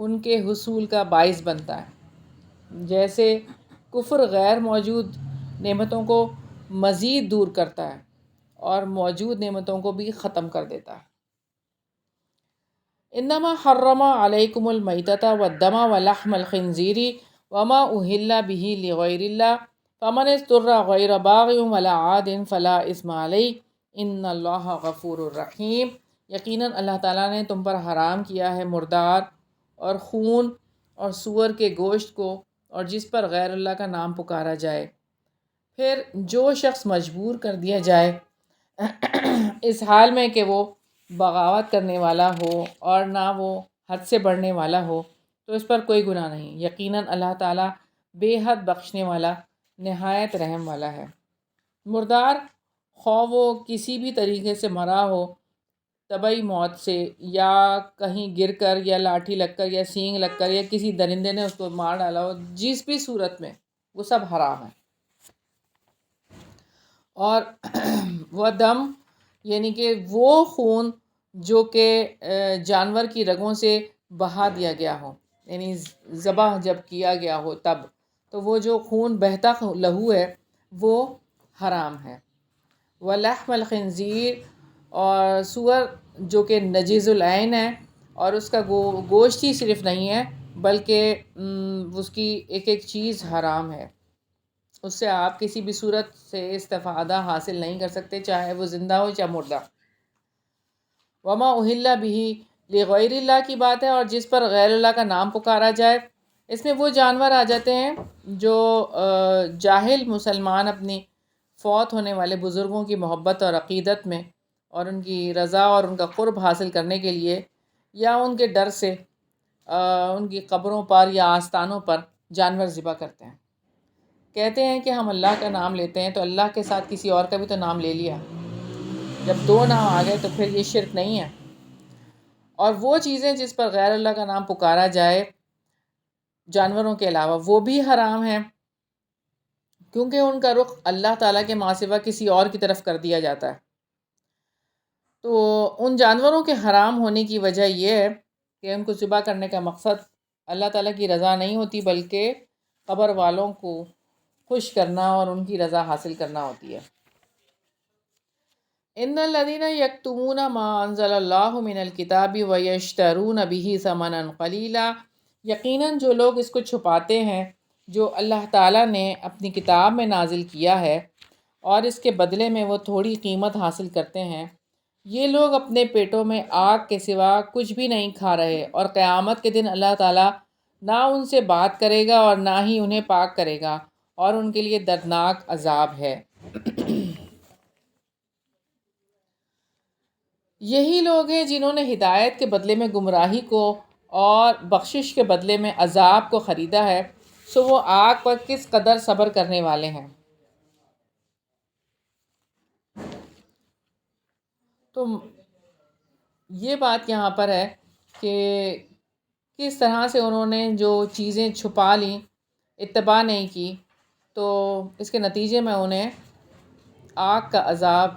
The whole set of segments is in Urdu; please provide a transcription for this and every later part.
ان کے حصول کا باعث بنتا ہے، جیسے کفر غیر موجود نعمتوں کو مزید دور کرتا ہے اور موجود نعمتوں کو بھی ختم کر دیتا ہے۔ انما حرم علیکم المیتۃ والدم ولحم الخنزیر وما اہل بہ لغیر اللہ فمن اضطر غیر باغ ولا عاد فلا اثم علیہ ان اللہ غفور الرحیم۔ یقیناً اللہ تعالیٰ نے تم پر حرام کیا ہے مردار اور خون اور سور کے گوشت کو، اور جس پر غیر اللہ کا نام پکارا جائے۔ پھر جو شخص مجبور کر دیا جائے اس حال میں کہ وہ بغاوت کرنے والا ہو اور نہ وہ حد سے بڑھنے والا ہو، تو اس پر کوئی گناہ نہیں۔ یقیناً اللہ تعالیٰ بے حد بخشنے والا، نہایت رحم والا ہے۔ مردار خواہ وہ کسی بھی طریقے سے مرا ہو، طبعی موت سے یا کہیں گر کر یا لاٹھی لگ کر یا سینگ لگ کر یا کسی درندے نے اس کو مار ڈالا ہو، جس بھی صورت میں، وہ سب حرام ہے۔ اور وہ دم یعنی کہ وہ خون جو کہ جانور کی رگوں سے بہا دیا گیا ہو، یعنی ذبح جب کیا گیا ہو تب، تو وہ جو خون بہتا لہو ہے وہ حرام ہے۔ وَلَحْمَ الْخِنْزِيرِ اور سور جو کہ نجیز العین ہے، اور اس کا گوشت ہی صرف نہیں ہے بلکہ اس کی ایک ایک چیز حرام ہے، اس سے آپ کسی بھی صورت سے استفادہ حاصل نہیں کر سکتے، چاہے وہ زندہ ہو یا مردہ۔ وما اہل بہ لغیر اللہ کی بات ہے، اور جس پر غیر اللہ کا نام پکارا جائے، اس میں وہ جانور آ جاتے ہیں جو جاہل مسلمان اپنی فوت ہونے والے بزرگوں کی محبت اور عقیدت میں اور ان کی رضا اور ان کا قرب حاصل کرنے کے لیے یا ان کے ڈر سے ان کی قبروں پر یا آستانوں پر جانور ذبح کرتے ہیں۔ کہتے ہیں کہ ہم اللہ کا نام لیتے ہیں، تو اللہ کے ساتھ کسی اور کا بھی تو نام لے لیا، جب دو نام آ گئے تو پھر یہ شرک نہیں ہے۔ اور وہ چیزیں جس پر غیر اللہ کا نام پکارا جائے جانوروں کے علاوہ، وہ بھی حرام ہیں، کیونکہ ان کا رخ اللہ تعالیٰ کے ماں سوا کسی اور کی طرف کر دیا جاتا ہے۔ تو ان جانوروں کے حرام ہونے کی وجہ یہ ہے کہ ان کو ذبح کرنے کا مقصد اللہ تعالیٰ کی رضا نہیں ہوتی، بلکہ قبر والوں کو خوش کرنا اور ان کی رضا حاصل کرنا ہوتی ہے۔ ان الذین یکتمون ما انزل اللہ من الکتاب ویشترون بہ ثمنا قلیلا، یقیناً جو لوگ اس کو چھپاتے ہیں جو اللہ تعالیٰ نے اپنی کتاب میں نازل کیا ہے، اور اس کے بدلے میں وہ تھوڑی قیمت حاصل کرتے ہیں، یہ لوگ اپنے پیٹوں میں آگ کے سوا کچھ بھی نہیں کھا رہے، اور قیامت کے دن اللہ تعالیٰ نہ ان سے بات کرے گا اور نہ ہی انہیں پاک کرے گا، اور ان کے لیے دردناک عذاب ہے۔ یہی لوگ ہیں جنہوں نے ہدایت کے بدلے میں گمراہی کو اور بخشش کے بدلے میں عذاب کو خریدا ہے، سو وہ آگ پر کس قدر صبر کرنے والے ہیں۔ تو یہ بات یہاں پر ہے کہ کس طرح سے انہوں نے جو چیزیں چھپا لیں، اتباع نہیں کی، تو اس کے نتیجے میں انہیں آگ کا عذاب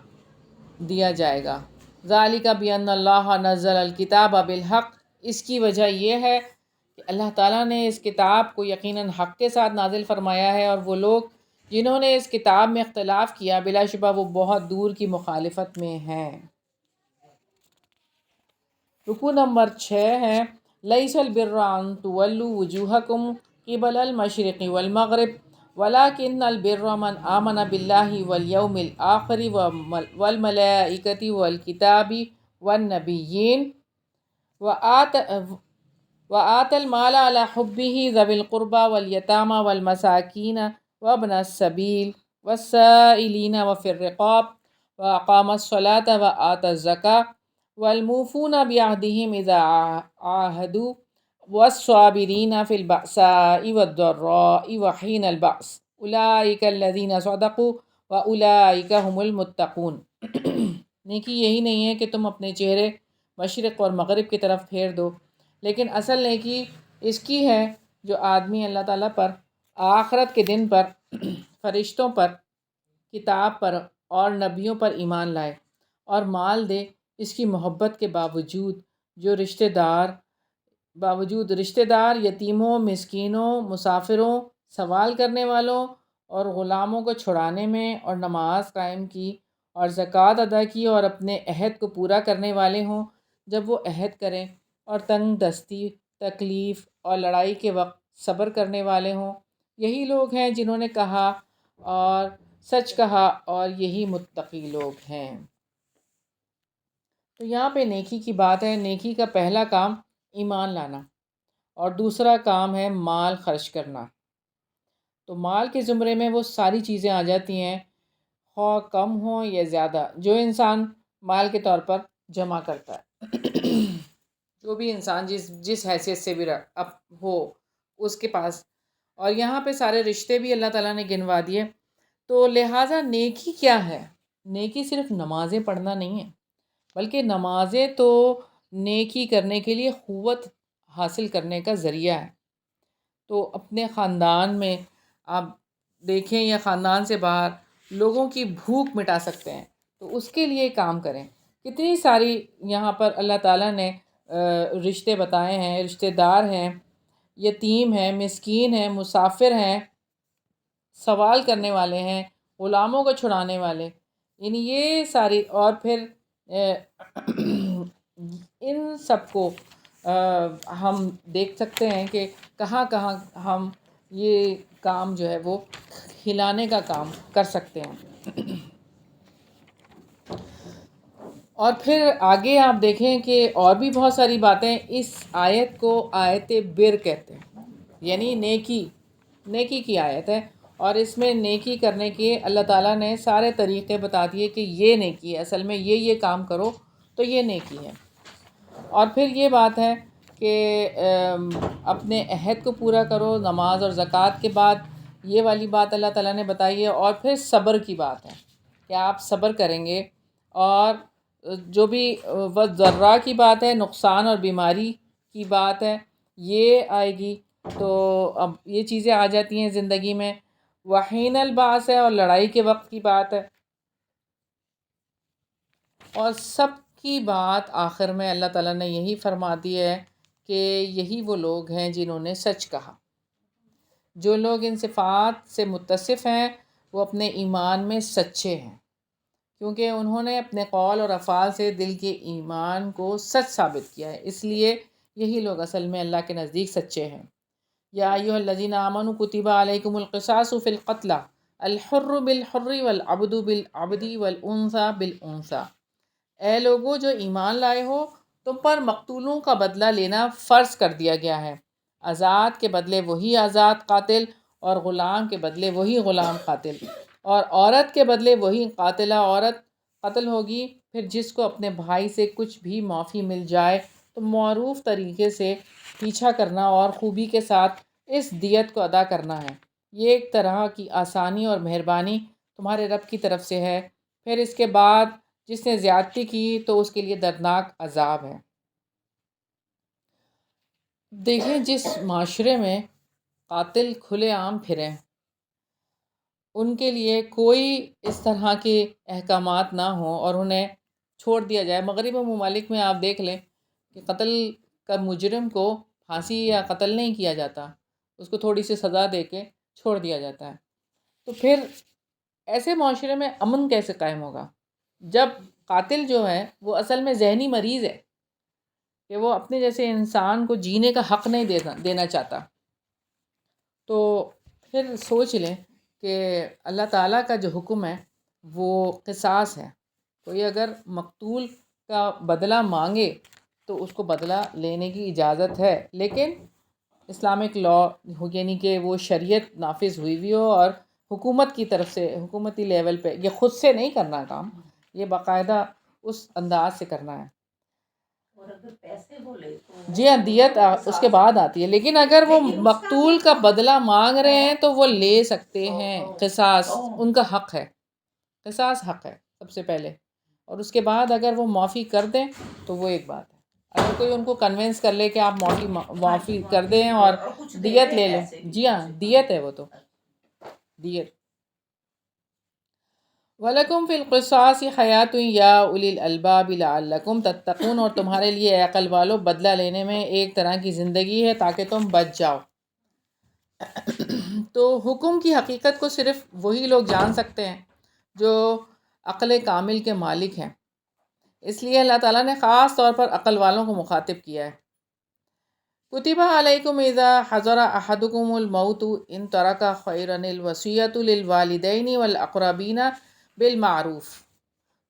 دیا جائے گا۔ ذالک بأن اللہ نزل الکتاب بالحق، اس کی وجہ یہ ہے کہ اللہ تعالیٰ نے اس کتاب کو یقیناً حق کے ساتھ نازل فرمایا ہے، اور وہ لوگ جنہوں نے اس کتاب میں اختلاف کیا بلا شبہ وہ بہت دور کی مخالفت میں ہیں۔ رکوع نمبر 6 ہے لیس البر ان تولوا وجوہکم قبل المشرق والمغرب ولکن البر من آمن باللہ والیوم الآخر والملائکۃ والکتاب والنبیین وآت المال علی حبہ ذوی القربى والیتامى والمساکین وابن السبیل والسائلین وفی الرقاب وأقام الصلاة وآت الزکاة والموفون بعہدہم اذا عاہدوا والصابرین فی البأساء والضراء وحین البأس اولئک الذین صدقوا واولئک هم المتقون۔ نیکی یہی نہیں ہے کہ تم اپنے چہرے مشرق اور مغرب کی طرف پھیر دو، لیکن اصل نیکی اس کی ہے جو آدمی اللہ تعالیٰ پر، آخرت کے دن پر، فرشتوں پر، کتاب پر اور نبیوں پر ایمان لائے، اور مال دے اس کی محبت کے باوجود جو رشتہ دار باوجود رشتہ دار، یتیموں، مسکینوں، مسافروں، سوال کرنے والوں اور غلاموں کو چھڑانے میں، اور نماز قائم کی اور زکوٰۃ ادا کی اور اپنے عہد کو پورا کرنے والے ہوں جب وہ عہد کریں، اور تنگ دستی، تکلیف اور لڑائی کے وقت صبر کرنے والے ہوں، یہی لوگ ہیں جنہوں نے کہا اور سچ کہا، اور یہی متقی لوگ ہیں۔ تو یہاں پہ نیکی کی بات ہے۔ نیکی کا پہلا کام ایمان لانا، اور دوسرا کام ہے مال خرچ کرنا۔ تو مال کے زمرے میں وہ ساری چیزیں آ جاتی ہیں، خواہ کم ہوں یا زیادہ، جو انسان مال کے طور پر جمع کرتا ہے۔ جو بھی انسان جس حیثیت سے بھی اب ہو اس کے پاس، اور یہاں پہ سارے رشتے بھی اللہ تعالیٰ نے گنوا دیے۔ تو لہٰذا نیکی کیا ہے؟ نیکی صرف نمازیں پڑھنا نہیں ہے، بلکہ نمازیں تو نیکی کرنے کے لیے قوت حاصل کرنے کا ذریعہ ہے۔ تو اپنے خاندان میں آپ دیکھیں یا خاندان سے باہر لوگوں کی بھوک مٹا سکتے ہیں، تو اس کے لیے کام کریں۔ کتنی ساری یہاں پر اللہ تعالیٰ نے رشتے بتائے ہیں، رشتہ دار ہیں، یتیم ہیں، مسکین ہیں، مسافر ہیں، سوال کرنے والے ہیں، غلاموں کو چھڑانے والے، یعنی یہ ساری، اور پھر ان سب کو ہم دیکھ سکتے ہیں کہ کہاں کہاں ہم یہ کام جو ہے وہ کھلانے کا کام کر سکتے ہیں۔ اور پھر آگے آپ دیکھیں کہ اور بھی بہت ساری باتیں، اس آیت کو آیت بر کہتے ہیں، یعنی نیکی کی آیت ہے، اور اس میں نیکی کرنے کے اللہ تعالیٰ نے سارے طریقے بتا دیے کہ یہ نیکی ہے، اصل میں یہ کام کرو تو یہ نیکی ہے۔ اور پھر یہ بات ہے کہ اپنے عہد کو پورا کرو، نماز اور زکوٰۃ کے بعد یہ والی بات اللہ تعالیٰ نے بتائی ہے، اور پھر صبر کی بات ہے کہ آپ صبر کریں گے، اور جو بھی ضرہ کی بات ہے، نقصان اور بیماری کی بات ہے، یہ آئے گی۔ تو اب یہ چیزیں آ جاتی ہیں زندگی میں۔ وحین البعث ہے، اور لڑائی کے وقت کی بات ہے، اور سب کی بات آخر میں اللہ تعالیٰ نے یہی فرما دی ہے کہ یہی وہ لوگ ہیں جنہوں نے سچ کہا۔ جو لوگ ان صفات سے متصف ہیں وہ اپنے ایمان میں سچے ہیں، کیونکہ انہوں نے اپنے قول اور افعال سے دل کے ایمان کو سچ ثابت کیا ہے، اس لیے یہی لوگ اصل میں اللہ کے نزدیک سچے ہیں۔ یا ایھا الذین آمنوا کتب علیکم القصاص فی القتلی الحر بالحر والعبد بالعبد والانثی بالانثی۔ اے لوگو جو ایمان لائے ہو، تم پر مقتولوں کا بدلہ لینا فرض کر دیا گیا ہے، آزاد کے بدلے وہی آزاد قاتل، اور غلام کے بدلے وہی غلام قاتل، اور عورت کے بدلے وہی قاتلہ عورت قتل ہوگی۔ پھر جس کو اپنے بھائی سے کچھ بھی معافی مل جائے تو معروف طریقے سے پیچھا کرنا اور خوبی کے ساتھ اس دیت کو ادا کرنا ہے، یہ ایک طرح کی آسانی اور مہربانی تمہارے رب کی طرف سے ہے۔ پھر اس کے بعد جس نے زیادتی کی تو اس کے لیے دردناک عذاب ہے۔ دیکھیں جس معاشرے میں قاتل کھلے عام پھریں، ان کے لیے کوئی اس طرح کے احکامات نہ ہوں اور انہیں چھوڑ دیا جائے۔ مغربی ممالک میں آپ دیکھ لیں کہ قتل کا مجرم کو پھانسی یا قتل نہیں کیا جاتا، اس کو تھوڑی سی سزا دے کے چھوڑ دیا جاتا ہے۔ تو پھر ایسے معاشرے میں امن کیسے قائم ہوگا جب قاتل جو ہے وہ اصل میں ذہنی مریض ہے کہ وہ اپنے جیسے انسان کو جینے کا حق نہیں دینا چاہتا؟ تو پھر سوچ لیں کہ اللہ تعالیٰ کا جو حکم ہے وہ قصاص ہے۔ کوئی اگر مقتول کا بدلہ مانگے تو اس کو بدلہ لینے کی اجازت ہے، لیکن اسلامک لا یعنی کہ وہ شریعت نافذ ہوئی ہوئی ہو، اور حکومت کی طرف سے حکومتی لیول پہ، یہ خود سے نہیں کرنا کام، یہ باقاعدہ اس انداز سے کرنا ہے۔ اور اگر پیسے بولے تو جی ہاں، دیت اس کے بعد آتی ہے، لیکن اگر وہ مقتول کا بدلہ مانگ رہے ہیں تو وہ لے سکتے ہیں۔ قصاص ان کا حق ہے، قصاص حق ہے سب سے پہلے، اور اس کے بعد اگر وہ معافی کر دیں تو وہ ایک بات ہے۔ اگر کوئی ان کو کنونس کر لے کہ آپ معافی کر دیں اور دیت لے لیں، جی ہاں دیت ہے، وہ تو دیت۔ وَلَكُمْ فِي الْقِصَاصِ حَيَاتٌ يَا أُولِي الْأَلْبَابِ لَعَلَّكُمْ تَتَّقُونَ، اور تمہارے لیے اے عقل والو بدلہ لینے میں ایک طرح کی زندگی ہے تاکہ تم بچ جاؤ۔ تو حکم کی حقیقت کو صرف وہی لوگ جان سکتے ہیں جو عقل کامل کے مالک ہیں، اس لیے اللہ تعالیٰ نے خاص طور پر عقل والوں کو مخاطب کیا ہے۔ کتب علیکم اذا حضر احدکم الموت ان ترک خیرا الوصیۃ للوالدین والاقربین بالمعروف،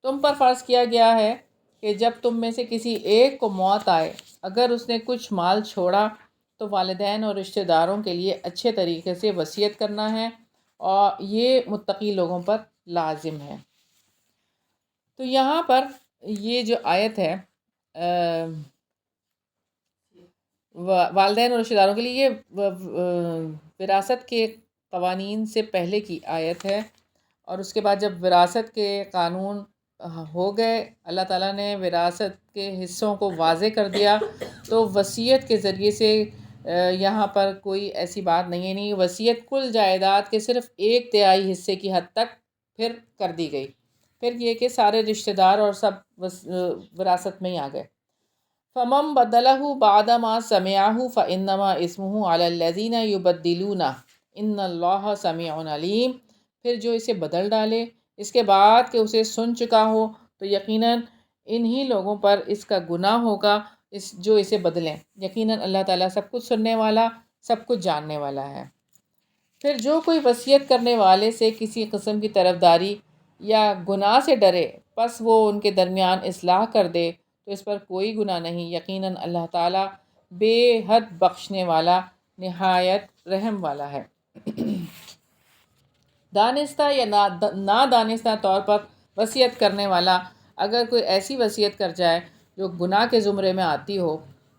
تم پر فرض کیا گیا ہے کہ جب تم میں سے کسی ایک کو موت آئے، اگر اس نے کچھ مال چھوڑا تو والدین اور رشتہ داروں کے لیے اچھے طریقے سے وصیت کرنا ہے، اور یہ متقی لوگوں پر لازم ہے۔ تو یہاں پر یہ جو آیت ہے والدین اور رشتہ داروں کے لیے، یہ وراثت کے قوانین سے پہلے کی آیت ہے، اور اس کے بعد جب وراثت کے قانون ہو گئے، اللہ تعالیٰ نے وراثت کے حصوں کو واضح کر دیا، تو وصیت کے ذریعے سے یہاں پر کوئی ایسی بات نہیں ہے، وصیت کل جائیداد کے صرف 1/3 حصے کی حد تک پھر کر دی گئی، پھر یہ کہ سارے رشتہ دار اور سب وراثت میں ہی آ گئے۔ فَمَن بَدَّلَهُ بَعْدَ مَا سَمِعَهُ فَإِنَّمَا إِثْمُهُ عَلَى الَّذِينَ يُبَدِّلُونَهُ إِنَّ اللَّهَ سَمِيعٌ عَلِيمٌ، پھر جو اسے بدل ڈالے اس کے بعد کہ اسے سن چکا ہو تو یقیناً انہی لوگوں پر اس کا گناہ ہوگا جو اسے بدلیں، یقیناً اللہ تعالیٰ سب کچھ سننے والا، سب کچھ جاننے والا ہے۔ پھر جو کوئی وصیت کرنے والے سے کسی قسم کی طرفداری یا گناہ سے ڈرے پس وہ ان کے درمیان اصلاح کر دے تو اس پر کوئی گناہ نہیں، یقیناً اللہ تعالیٰ بے حد بخشنے والا، نہایت رحم والا ہے۔ دانستہ یا نادانستہ طور پر وصیت کرنے والا اگر کوئی ایسی وصیت کر جائے جو گناہ کے زمرے میں آتی ہو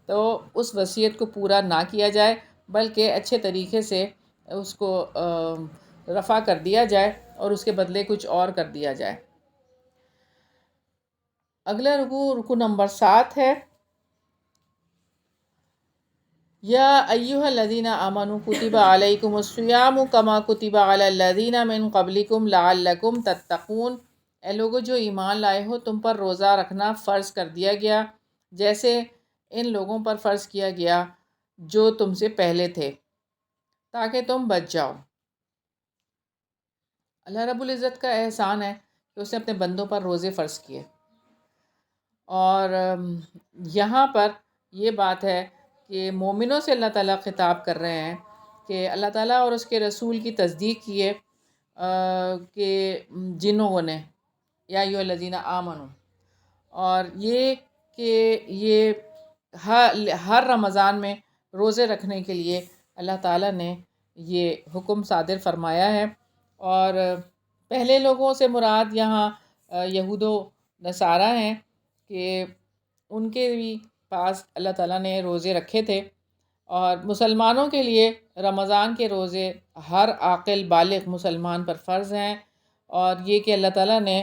تو اس وصیت کو پورا نہ کیا جائے، بلکہ اچھے طریقے سے اس کو رفع کر دیا جائے اور اس کے بدلے کچھ اور کر دیا جائے۔ اگلا رکوع نمبر 7 ہے۔ یا ایھا الذین آمنوا کتب علیکم الصیام کما کتب علی الذین من قبلکم لعلکم تتقون، اے لوگو جو ایمان لائے ہو تم پر روزہ رکھنا فرض کر دیا گیا جیسے ان لوگوں پر فرض کیا گیا جو تم سے پہلے تھے، تاکہ تم بچ جاؤ۔ اللہ رب العزت کا احسان ہے کہ اس نے اپنے بندوں پر روزے فرض کیے، اور یہاں پر یہ بات ہے کہ مومنوں سے اللہ تعالیٰ خطاب کر رہے ہیں کہ اللہ تعالیٰ اور اس کے رسول کی تصدیق کیے کہ جن لوگوں نے یا ایھا الذین آمنوا، اور یہ کہ یہ ہر رمضان میں روزے رکھنے کے لیے اللہ تعالیٰ نے یہ حکم صادر فرمایا ہے، اور پہلے لوگوں سے مراد یہاں یہود و نصارہ ہیں کہ ان کے بھی پاس اللہ تعالیٰ نے روزے رکھے تھے، اور مسلمانوں کے لیے رمضان کے روزے ہر عاقل بالغ مسلمان پر فرض ہیں، اور یہ کہ اللہ تعالیٰ نے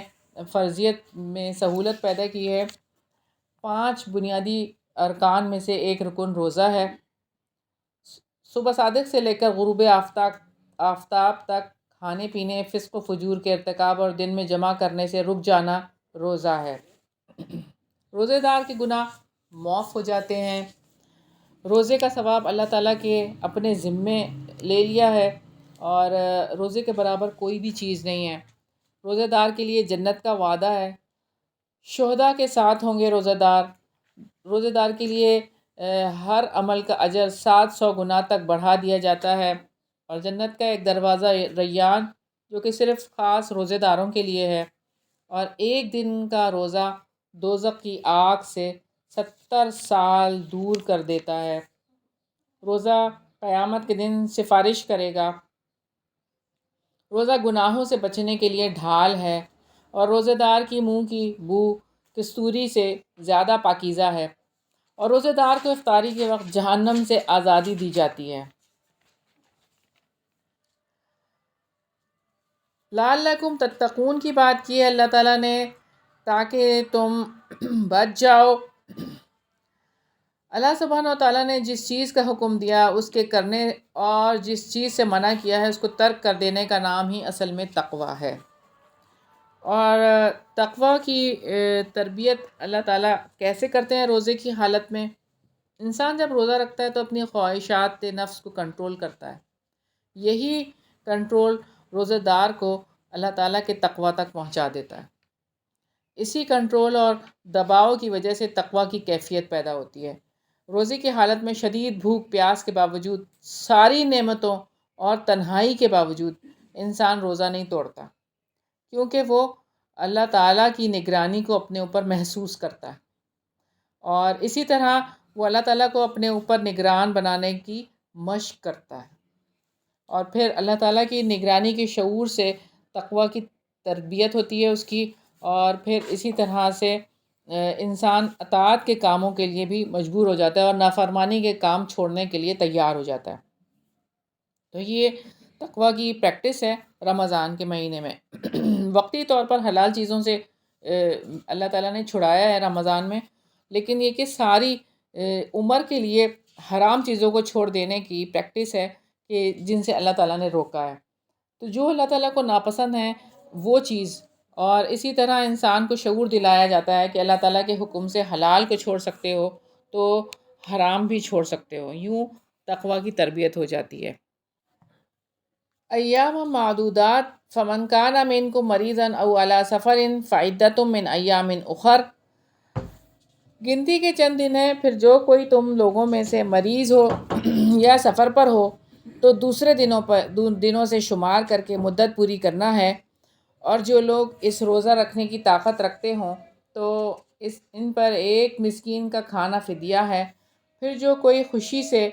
فرضیت میں سہولت پیدا کی ہے۔ 5 بنیادی ارکان میں سے ایک رکن روزہ ہے۔ صبح صادق سے لے کر غروب آفتاب تک کھانے پینے، فسق و فجور کے ارتکاب اور دن میں جمع کرنے سے رک جانا روزہ ہے۔ روزے دار کے گناہ معاف ہو جاتے ہیں۔ روزے کا ثواب اللہ تعالیٰ کے اپنے ذمے لے لیا ہے، اور روزے کے برابر کوئی بھی چیز نہیں ہے۔ روزے دار کے لیے جنت کا وعدہ ہے، شہداء کے ساتھ ہوں گے روزہ دار۔ روزے دار کے لیے ہر عمل کا اجر 700 گنا تک بڑھا دیا جاتا ہے، اور جنت کا ایک دروازہ ریان جو کہ صرف خاص روزے داروں کے لیے ہے، اور ایک دن کا روزہ دوزخ کی آگ سے 70 سال دور کر دیتا ہے۔ روزہ قیامت کے دن سفارش کرے گا۔ روزہ گناہوں سے بچنے کے لیے ڈھال ہے، اور روزے دار کی منہ کی بو کستوری سے زیادہ پاکیزہ ہے، اور روزے دار کو افطاری کے وقت جہنم سے آزادی دی جاتی ہے۔ لعلکم تتقون کی بات کی ہے اللہ تعالیٰ نے تاکہ تم بچ جاؤ۔ اللہ سبحانہ و تعالیٰ نے جس چیز کا حکم دیا اس کے کرنے، اور جس چیز سے منع کیا ہے اس کو ترک کر دینے کا نام ہی اصل میں تقویٰ ہے۔ اور تقوی کی تربیت اللہ تعالیٰ کیسے کرتے ہیں روزے کی حالت میں؟ انسان جب روزہ رکھتا ہے تو اپنی خواہشات نفس کو کنٹرول کرتا ہے. یہی کنٹرول روزہ دار کو اللہ تعالیٰ کے تقوی تک پہنچا دیتا ہے. اسی کنٹرول اور دباؤ کی وجہ سے تقوی کی کیفیت پیدا ہوتی ہے. روزے کی حالت میں شدید بھوک پیاس کے باوجود، ساری نعمتوں اور تنہائی کے باوجود انسان روزہ نہیں توڑتا، کیونکہ وہ اللہ تعالیٰ کی نگرانی کو اپنے اوپر محسوس کرتا ہے، اور اسی طرح وہ اللہ تعالیٰ کو اپنے اوپر نگران بنانے کی مشق کرتا ہے، اور پھر اللہ تعالیٰ کی نگرانی کے شعور سے تقوی کی تربیت ہوتی ہے اس کی، اور پھر اسی طرح سے انسان اطاعت کے کاموں کے لیے بھی مجبور ہو جاتا ہے اور نافرمانی کے کام چھوڑنے کے لیے تیار ہو جاتا ہے. تو یہ تقوی کی پریکٹس ہے رمضان کے مہینے میں. وقتی طور پر حلال چیزوں سے اللہ تعالیٰ نے چھڑایا ہے رمضان میں، لیکن یہ کہ ساری عمر کے لیے حرام چیزوں کو چھوڑ دینے کی پریکٹس ہے کہ جن سے اللہ تعالیٰ نے روکا ہے. تو جو اللہ تعالیٰ کو ناپسند ہے وہ چیز، اور اسی طرح انسان کو شعور دلایا جاتا ہے کہ اللہ تعالیٰ کے حکم سے حلال کو چھوڑ سکتے ہو تو حرام بھی چھوڑ سکتے ہو. یوں تقوی کی تربیت ہو جاتی ہے. ایام معدودات فمن کان منکم مریضا او علی سفر فعدۃ من ایام اخر. گنتی کے چند دن ہیں، پھر جو کوئی تم لوگوں میں سے مریض ہو یا سفر پر ہو تو دوسرے دنوں سے شمار کر کے مدت پوری کرنا ہے. اور جو لوگ اس روزہ رکھنے کی طاقت رکھتے ہوں تو ان پر ایک مسکین کا کھانا فدیہ ہے. پھر جو کوئی خوشی سے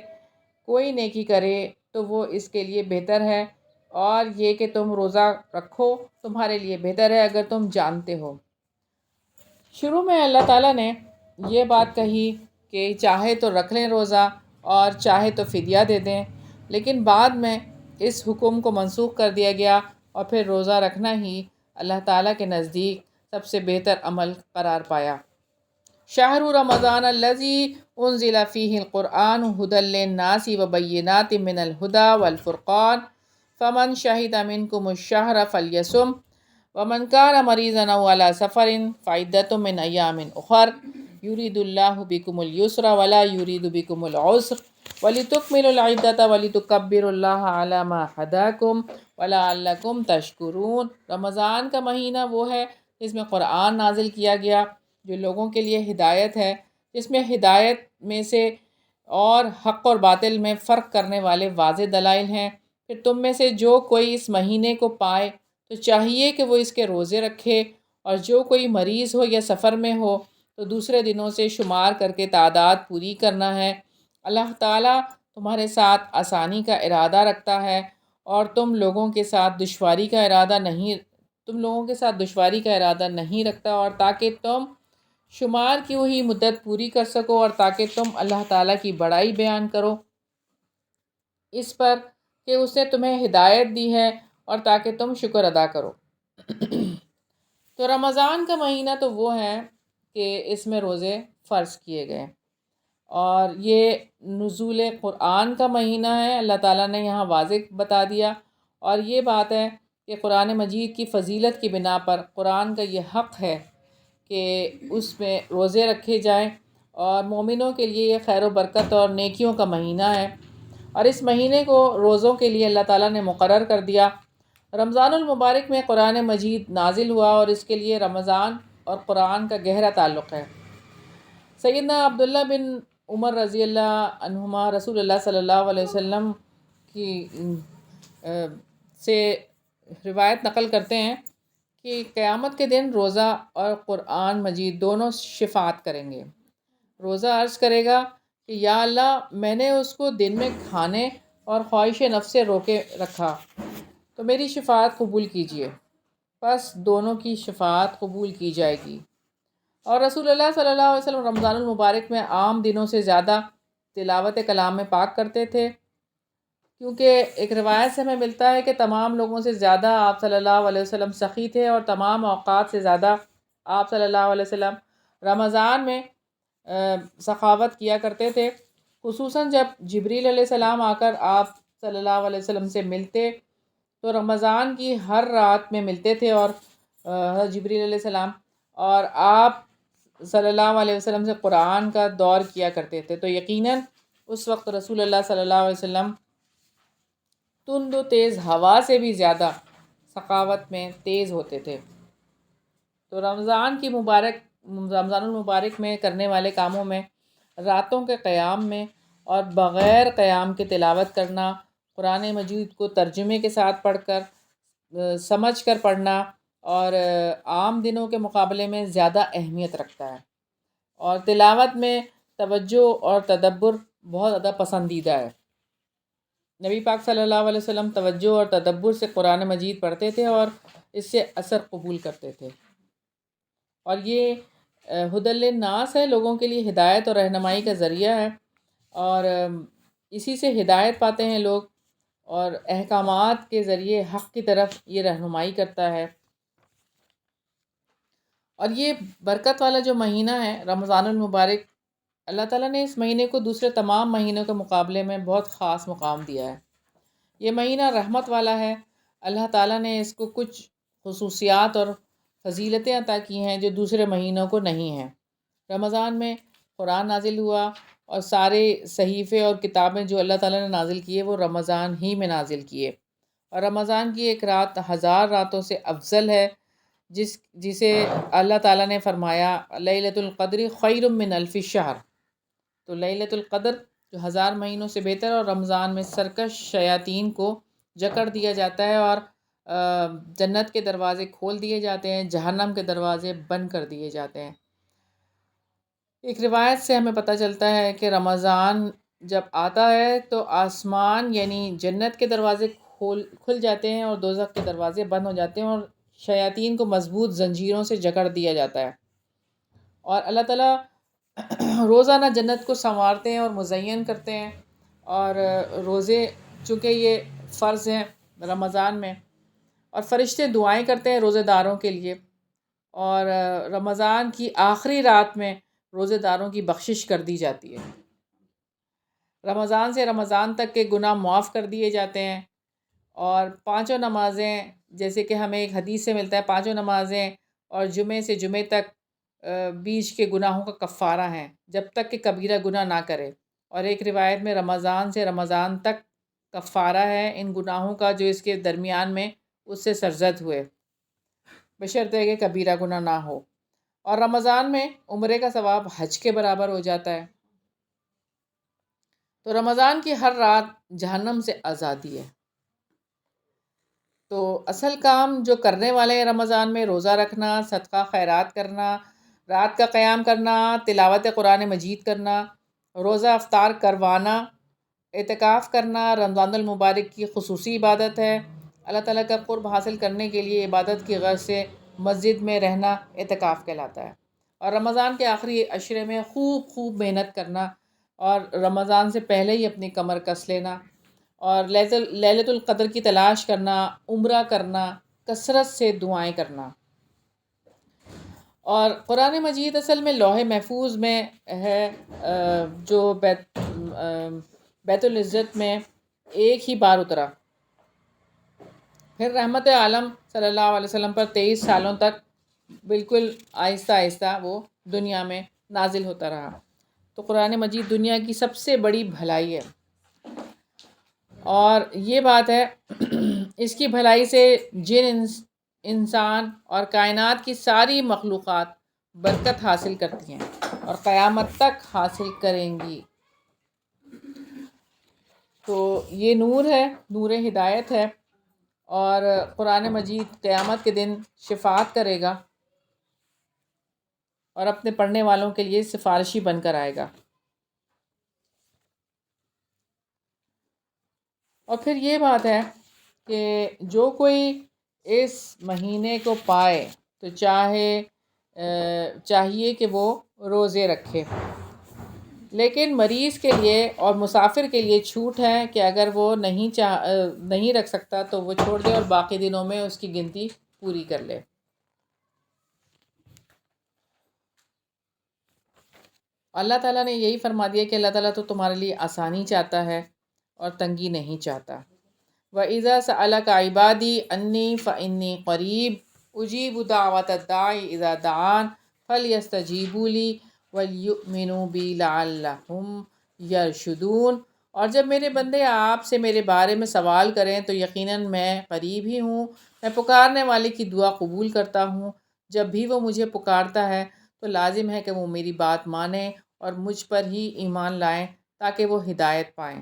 کوئی نیکی کرے تو وہ اس کے لیے بہتر ہے، اور یہ کہ تم روزہ رکھو تمہارے لیے بہتر ہے اگر تم جانتے ہو. شروع میں اللہ تعالیٰ نے یہ بات کہی کہ چاہے تو رکھ لیں روزہ اور چاہے تو فدیہ دے دیں، لیکن بعد میں اس حکم کو منسوخ کر دیا گیا، اور پھر روزہ رکھنا ہی اللہ تعالیٰ کے نزدیک سب سے بہتر عمل قرار پایا. شہر رمضان الذی انزل فیہ القرآن ھدی للناس وبینات من الھدی والفرقان فمن شہد منکم الشہر فلیصم ومن کان مریضا او علی سفر فعدۃ من ایام اخر یرید اللہ بکم الیسر ولا یرید بکم العسر وَلِتُكْمِلُوا الْعِدَّةَ وَلِتُكَبِّرُوا اللَّهَ عَلَى مَا هَدَاكُمْ وَلَعَلَّكُمْ تَشْكُرُونَ. رمضان کا مہینہ وہ ہے جس میں قرآن نازل کیا گیا، جو لوگوں کے لیے ہدایت ہے، جس میں ہدایت میں سے اور حق اور باطل میں فرق کرنے والے واضح دلائل ہیں. پھر تم میں سے جو کوئی اس مہینے کو پائے تو چاہیے کہ وہ اس کے روزے رکھے، اور جو کوئی مریض ہو یا سفر میں ہو تو دوسرے دنوں سے شمار کر کے تعداد پوری کرنا ہے. اللہ تعالیٰ تمہارے ساتھ آسانی کا ارادہ رکھتا ہے، اور تم لوگوں کے ساتھ دشواری کا ارادہ نہیں رکھتا، اور تاکہ تم شمار کی ہوئی مدت پوری کر سکو، اور تاکہ تم اللہ تعالیٰ کی بڑائی بیان کرو اس پر کہ اس نے تمہیں ہدایت دی ہے، اور تاکہ تم شکر ادا کرو. تو رمضان کا مہینہ تو وہ ہے کہ اس میں روزے فرض کیے گئے، اور یہ نزول قرآن کا مہینہ ہے. اللہ تعالیٰ نے یہاں واضح بتا دیا، اور یہ بات ہے کہ قرآن مجید کی فضیلت کی بنا پر قرآن کا یہ حق ہے کہ اس میں روزے رکھے جائیں، اور مومنوں کے لیے یہ خیر و برکت اور نیکیوں کا مہینہ ہے. اور اس مہینے کو روزوں کے لیے اللہ تعالیٰ نے مقرر کر دیا. رمضان المبارک میں قرآن مجید نازل ہوا، اور اس کے لیے رمضان اور قرآن کا گہرا تعلق ہے. سیدنا عبداللہ بن عمر رضی اللہ عنہما رسول اللہ صلی اللہ علیہ وسلم کی سے روایت نقل کرتے ہیں کہ قیامت کے دن روزہ اور قرآن مجید دونوں شفاعت کریں گے. روزہ عرض کرے گا کہ یا اللہ، میں نے اس کو دن میں کھانے اور خواہش نفس سے روکے رکھا، تو میری شفاعت قبول کیجیے. پس دونوں کی شفاعت قبول کی جائے گی. اور رسول اللہ صلی اللہ علیہ وسلم رمضان المبارک میں عام دنوں سے زیادہ تلاوت کلام پاک کرتے تھے، کیونکہ ایک روایت سے ہمیں ملتا ہے کہ تمام لوگوں سے زیادہ آپ صلی اللہ علیہ وسلم سخی تھے، اور تمام اوقات سے زیادہ آپ صلی اللہ علیہ وسلم رمضان میں سخاوت کیا کرتے تھے. خصوصاً جب جبریل علیہ السلام آ کر آپ صلی اللہ علیہ وسلم سے ملتے تو رمضان کی ہر رات میں ملتے تھے، اور حضرت جبریل علیہ السلام، اور آپ صلی اللہ علیہ وسلم سے قرآن کا دور کیا کرتے تھے، تو یقیناً اس وقت رسول اللہ صلی اللہ علیہ وسلم تند و تیز ہوا سے بھی زیادہ سخاوت میں تیز ہوتے تھے۔ تو رمضان المبارک میں کرنے والے کاموں میں راتوں کے قیام میں اور بغیر قیام کے تلاوت کرنا، قرآن مجید کو ترجمے کے ساتھ پڑھ کر سمجھ کر پڑھنا، اور عام دنوں کے مقابلے میں زیادہ اہمیت رکھتا ہے، اور تلاوت میں توجہ اور تدبر بہت زیادہ پسندیدہ ہے۔ نبی پاک صلی اللہ علیہ وسلم توجہ اور تدبر سے قرآن مجید پڑھتے تھے اور اس سے اثر قبول کرتے تھے، اور یہ ہدی للناس ہے، لوگوں کے لیے ہدایت اور رہنمائی کا ذریعہ ہے، اور اسی سے ہدایت پاتے ہیں لوگ، اور احکامات کے ذریعے حق کی طرف یہ رہنمائی کرتا ہے۔ اور یہ برکت والا جو مہینہ ہے رمضان المبارک، اللہ تعالیٰ نے اس مہینے کو دوسرے تمام مہینوں کے مقابلے میں بہت خاص مقام دیا ہے۔ یہ مہینہ رحمت والا ہے، اللہ تعالیٰ نے اس کو کچھ خصوصیات اور فضیلتیں عطا کی ہیں جو دوسرے مہینوں کو نہیں ہیں۔ رمضان میں قرآن نازل ہوا، اور سارے صحیفے اور کتابیں جو اللہ تعالیٰ نے نازل کیے وہ رمضان ہی میں نازل کیے، اور رمضان کی ایک رات 1000 راتوں سے افضل ہے، جسے اللہ تعالیٰ نے فرمایا لیلۃ القدر خیر من الف شہر۔ تو لیلۃ القدر جو 1000 مہینوں سے بہتر، اور رمضان میں سرکش شیاطین کو جکڑ دیا جاتا ہے، اور جنت کے دروازے کھول دیے جاتے ہیں، جہنم کے دروازے بند کر دیے جاتے ہیں۔ ایک روایت سے ہمیں پتہ چلتا ہے کہ رمضان جب آتا ہے تو آسمان یعنی جنت کے دروازے کھل جاتے ہیں، اور دوزخ کے دروازے بند ہو جاتے ہیں، اور شیاطین کو مضبوط زنجیروں سے جکڑ دیا جاتا ہے، اور اللہ تعالیٰ روزانہ جنت کو سنوارتے ہیں اور مزین کرتے ہیں، اور روزے چونکہ یہ فرض ہیں رمضان میں، اور فرشتے دعائیں کرتے ہیں روزے داروں کے لیے، اور رمضان کی آخری رات میں روزے داروں کی بخشش کر دی جاتی ہے۔ رمضان سے رمضان تک کے گناہ معاف کر دیے جاتے ہیں، اور 5 نمازیں، جیسے کہ ہمیں ایک حدیث سے ملتا ہے 5 نمازیں اور جمعے سے جمعے تک بیچ کے گناہوں کا کفارہ ہیں جب تک کہ کبیرہ گناہ نہ کرے، اور ایک روایت میں رمضان سے رمضان تک کفارہ ہے ان گناہوں کا جو اس کے درمیان میں اس سے سرزد ہوئے، بشرطے کہ کبیرہ گناہ نہ ہو۔ اور رمضان میں عمرے کا ثواب حج کے برابر ہو جاتا ہے۔ تو رمضان کی ہر رات جہنم سے آزادی ہے۔ تو اصل کام جو کرنے والے ہیں رمضان میں، روزہ رکھنا، صدقہ خیرات کرنا، رات کا قیام کرنا، تلاوت قرآن مجید کرنا، روزہ افطار کروانا، اعتکاف کرنا رمضان المبارک کی خصوصی عبادت ہے۔ اللہ تعالیٰ کا قرب حاصل کرنے کے لیے عبادت کی غرض سے مسجد میں رہنا اعتکاف کہلاتا ہے، اور رمضان کے آخری عشرے میں خوب محنت کرنا، اور رمضان سے پہلے ہی اپنی کمر کس لینا، اور لیلۃ القدر کی تلاش کرنا، عمرہ کرنا، کثرت سے دعائیں کرنا۔ اور قرآن مجید اصل میں لوح محفوظ میں ہے، جو بیت العزت میں ایک ہی بار اترا، پھر رحمت عالم صلی اللہ علیہ وسلم پر 23 سالوں تک بالکل آہستہ آہستہ وہ دنیا میں نازل ہوتا رہا۔ تو قرآن مجید دنیا کی سب سے بڑی بھلائی ہے، اور یہ بات ہے اس کی بھلائی سے جن انسان اور کائنات کی ساری مخلوقات برکت حاصل کرتی ہیں اور قیامت تک حاصل کریں گی۔ تو یہ نور ہے، نور ہدایت ہے، اور قرآن مجید قیامت کے دن شفاعت کرے گا اور اپنے پڑھنے والوں کے لیے سفارشی بن کر آئے گا۔ اور پھر یہ بات ہے کہ جو کوئی اس مہینے کو پائے تو چاہیے کہ وہ روزے رکھے، لیکن مریض کے لیے اور مسافر کے لیے چھوٹ ہے کہ اگر وہ نہیں رکھ سکتا تو وہ چھوڑ دے اور باقی دنوں میں اس کی گنتی پوری کر لے۔ اللہ تعالیٰ نے یہی فرما دیا کہ اللہ تعالیٰ تو تمہارے لیے آسانی چاہتا ہے اور تنگی نہیں چاہتا۔ وَإِذَا سَأَلَكَ عِبَادِي أَنِّي فَإِنِّي قَرِيب اجیب دعوت الداعی اذا دعان فلیستجیبوا لی ولیؤمنوا بی لعلہم یرشدون۔ اور جب میرے بندے آپ سے میرے بارے میں سوال کریں تو یقیناً میں قریب ہی ہوں، میں پکارنے والے کی دعا قبول کرتا ہوں۔ جب بھی وہ مجھے پکارتا ہے تو لازم ہے کہ وہ میری بات مانیں اور مجھ پر ہی ایمان لائیں تاکہ وہ ہدایت پائیں۔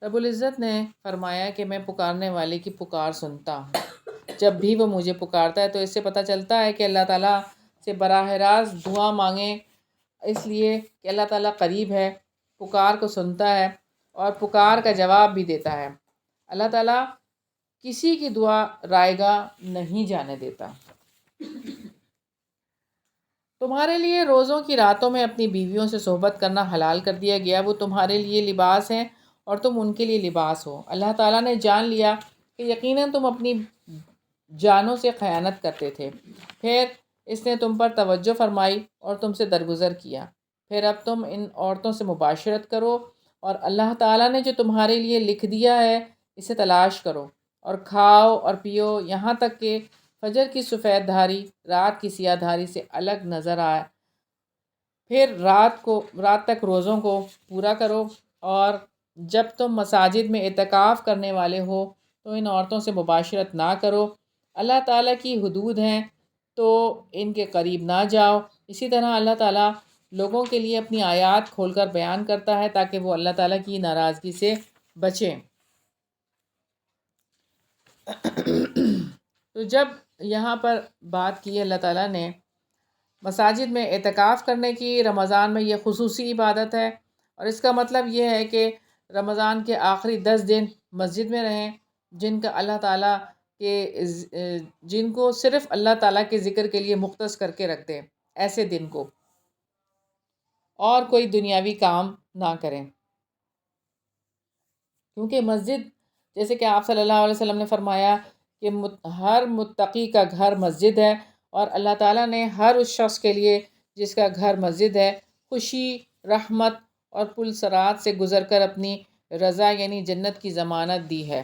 رب العزت نے فرمایا کہ میں پکارنے والے کی پکار سنتا ہوں۔ جب بھی وہ مجھے پکارتا ہے تو اس سے پتہ چلتا ہے کہ اللہ تعالیٰ سے براہ راست دعا مانگیں، اس لیے کہ اللہ تعالیٰ قریب ہے، پکار کو سنتا ہے اور پکار کا جواب بھی دیتا ہے۔ اللہ تعالیٰ کسی کی دعا رائیگاں نہیں جانے دیتا۔ تمہارے لیے روزوں کی راتوں میں اپنی بیویوں سے صحبت کرنا حلال کر دیا گیا، وہ تمہارے لیے لباس ہیں اور تم ان کے لیے لباس ہو۔ اللہ تعالیٰ نے جان لیا کہ یقیناً تم اپنی جانوں سے خیانت کرتے تھے، پھر اس نے تم پر توجہ فرمائی اور تم سے درگزر کیا۔ پھر اب تم ان عورتوں سے مباشرت کرو اور اللہ تعالیٰ نے جو تمہارے لیے لکھ دیا ہے اسے تلاش کرو اور کھاؤ اور پیو یہاں تک کہ فجر کی سفید دھاری رات کی سیاہ دھاری سے الگ نظر آئے، پھر رات تک روزوں کو پورا کرو۔ اور جب تم مساجد میں اعتکاف کرنے والے ہو تو ان عورتوں سے مباشرت نہ کرو، اللہ تعالیٰ کی حدود ہیں تو ان کے قریب نہ جاؤ۔ اسی طرح اللہ تعالیٰ لوگوں کے لیے اپنی آیات کھول کر بیان کرتا ہے تاکہ وہ اللہ تعالیٰ کی ناراضگی سے بچیں۔ تو جب یہاں پر بات کی اللہ تعالیٰ نے مساجد میں اعتکاف کرنے کی، رمضان میں یہ خصوصی عبادت ہے اور اس کا مطلب یہ ہے کہ رمضان کے آخری 10 دن مسجد میں رہیں، جن کا اللہ تعالیٰ جن کو صرف اللہ تعالیٰ کے ذکر کے لیے مختص کر کے رکھ دیں، ایسے دن کو، اور کوئی دنیاوی کام نہ کریں، کیونکہ مسجد جیسے کہ آپ صلی اللہ علیہ وسلم نے فرمایا کہ ہر متقی کا گھر مسجد ہے، اور اللہ تعالیٰ نے ہر اس شخص کے لیے جس کا گھر مسجد ہے خوشی، رحمت اور پل صراط سے گزر کر اپنی رضا یعنی جنت کی ضمانت دی ہے۔